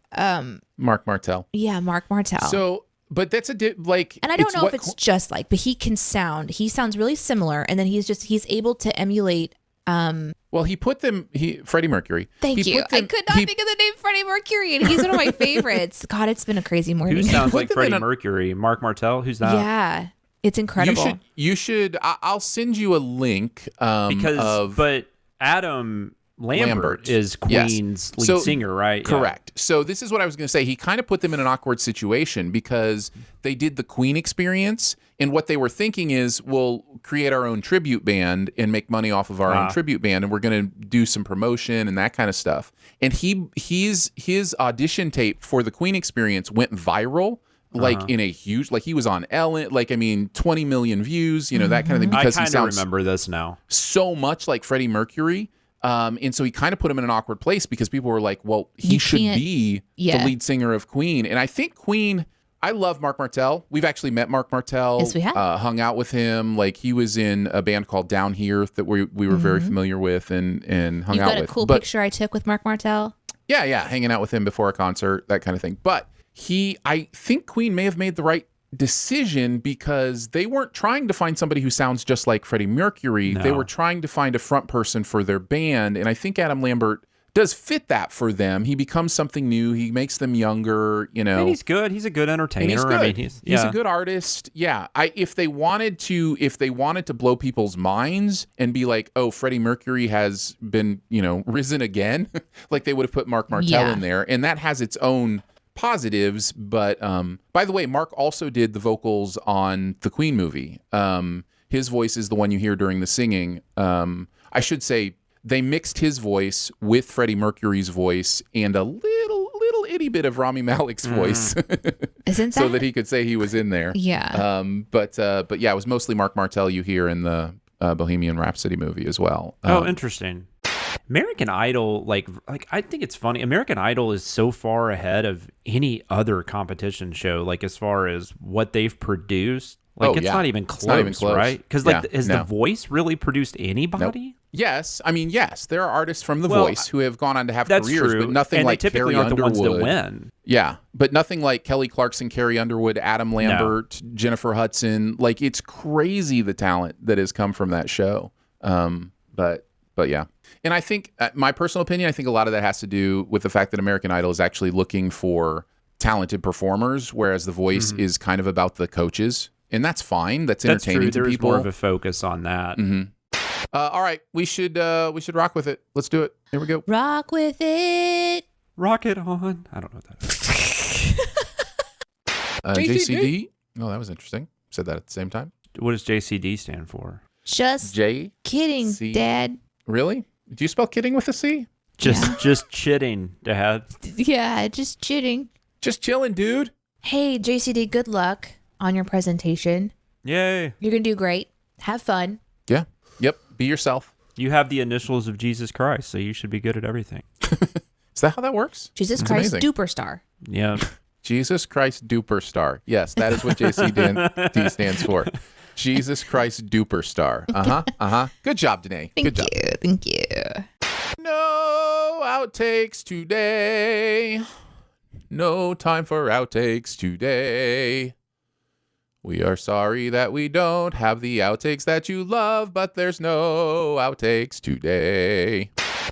Mark Martell. Yeah, Mark Martell. So, but that's and I don't know if it's just like, but he sounds really similar. And then he's able to emulate, well, he put them, Freddie Mercury. Thank you. I could not think of the name Freddie Mercury, and he's one of my favorites. God, it's been a crazy morning. Who sounds like Freddie Mercury? Mark Martell? Who's that? Yeah, it's incredible. You should. I'll send you a link. But Adam Lambert is Queen's lead singer, right? Correct. Yeah. So this is what I was going to say. He kind of put them in an awkward situation because they did the Queen experience, and what they were thinking is, we'll create our own tribute band and make money off of our own tribute band, and we're going to do some promotion and that kind of stuff. And his audition tape for the Queen experience went viral. Like in a huge, like he was on Ellen, 20 million views, that kind of thing. Because I kind of remember this now. So much like Freddie Mercury. And so he kind of put him in an awkward place because people were like, well, he should be the lead singer of Queen. And I think Queen, I love Mark Martell. We've actually met Mark Martell. Yes, we have. Hung out with him. Like he was in a band called Down Here that we were very familiar with and hung out with. You've got a cool picture I took with Mark Martell? Yeah, hanging out with him before a concert, that kind of thing. But I think Queen may have made the right decision because they weren't trying to find somebody who sounds just like Freddie Mercury. No. They were trying to find a front person for their band, and I think Adam Lambert does fit that for them. He becomes something new. He makes them younger, And he's good. He's a good entertainer. And he's good. I mean, he's a good artist. Yeah. If they wanted to blow people's minds and be like, oh, Freddie Mercury has been, risen again, like they would have put Mark Martell in there, and that has its own positives. But by the way, Mark also did the vocals on the Queen movie. His voice is the one you hear during the singing. I should say they mixed his voice with Freddie Mercury's voice and a little itty bit of Rami Malek's voice. Isn't that? So that he could say he was in there. Yeah. But yeah, it was mostly Mark Martell you hear in the Bohemian Rhapsody movie as well. Interesting. American Idol, like I think it's funny. American Idol is so far ahead of any other competition show, like as far as what they've produced. Like, it's not even close, right? Because, like, has no. The Voice really produced anybody? Nope. Yes. I mean, yes. There are artists from The Voice who have gone on to have that's careers, true. but nothing and like they typically Carrie aren't Underwood. the ones that win. Yeah, but nothing like Kelly Clarkson, Carrie Underwood, Adam Lambert, Jennifer Hudson. Like, it's crazy the talent that has come from that show. But yeah. And I think, my personal opinion, I think a lot of that has to do with the fact that American Idol is actually looking for talented performers, whereas The Voice is kind of about the coaches. And that's fine. That's entertaining to people. There's more of a focus on that. All right, we should rock with it. Let's do it. Here we go. Rock with it. Rock it on. I don't know what that is. JCD. Oh, that was interesting. Said that at the same time. What does JCD stand for? Just kidding, C- Dad. Really? Do you spell kidding with a C? Just chitting, Dad. Yeah, just chitting. Just chilling, dude. Hey, JCD, good luck on your presentation. Yay. You're going to do great. Have fun. Yeah. Yep. Be yourself. You have the initials of Jesus Christ, so you should be good at everything. Is that how that works? Jesus That's Christ amazing. Duperstar. Yeah. Jesus Christ Duperstar. Yes, that is what JCD stands for. Jesus Christ Duperstar. Good job, Danae. Good job. Thank you. No outtakes today. No time for outtakes today. We are sorry that we don't have the outtakes that you love, but there's no outtakes today.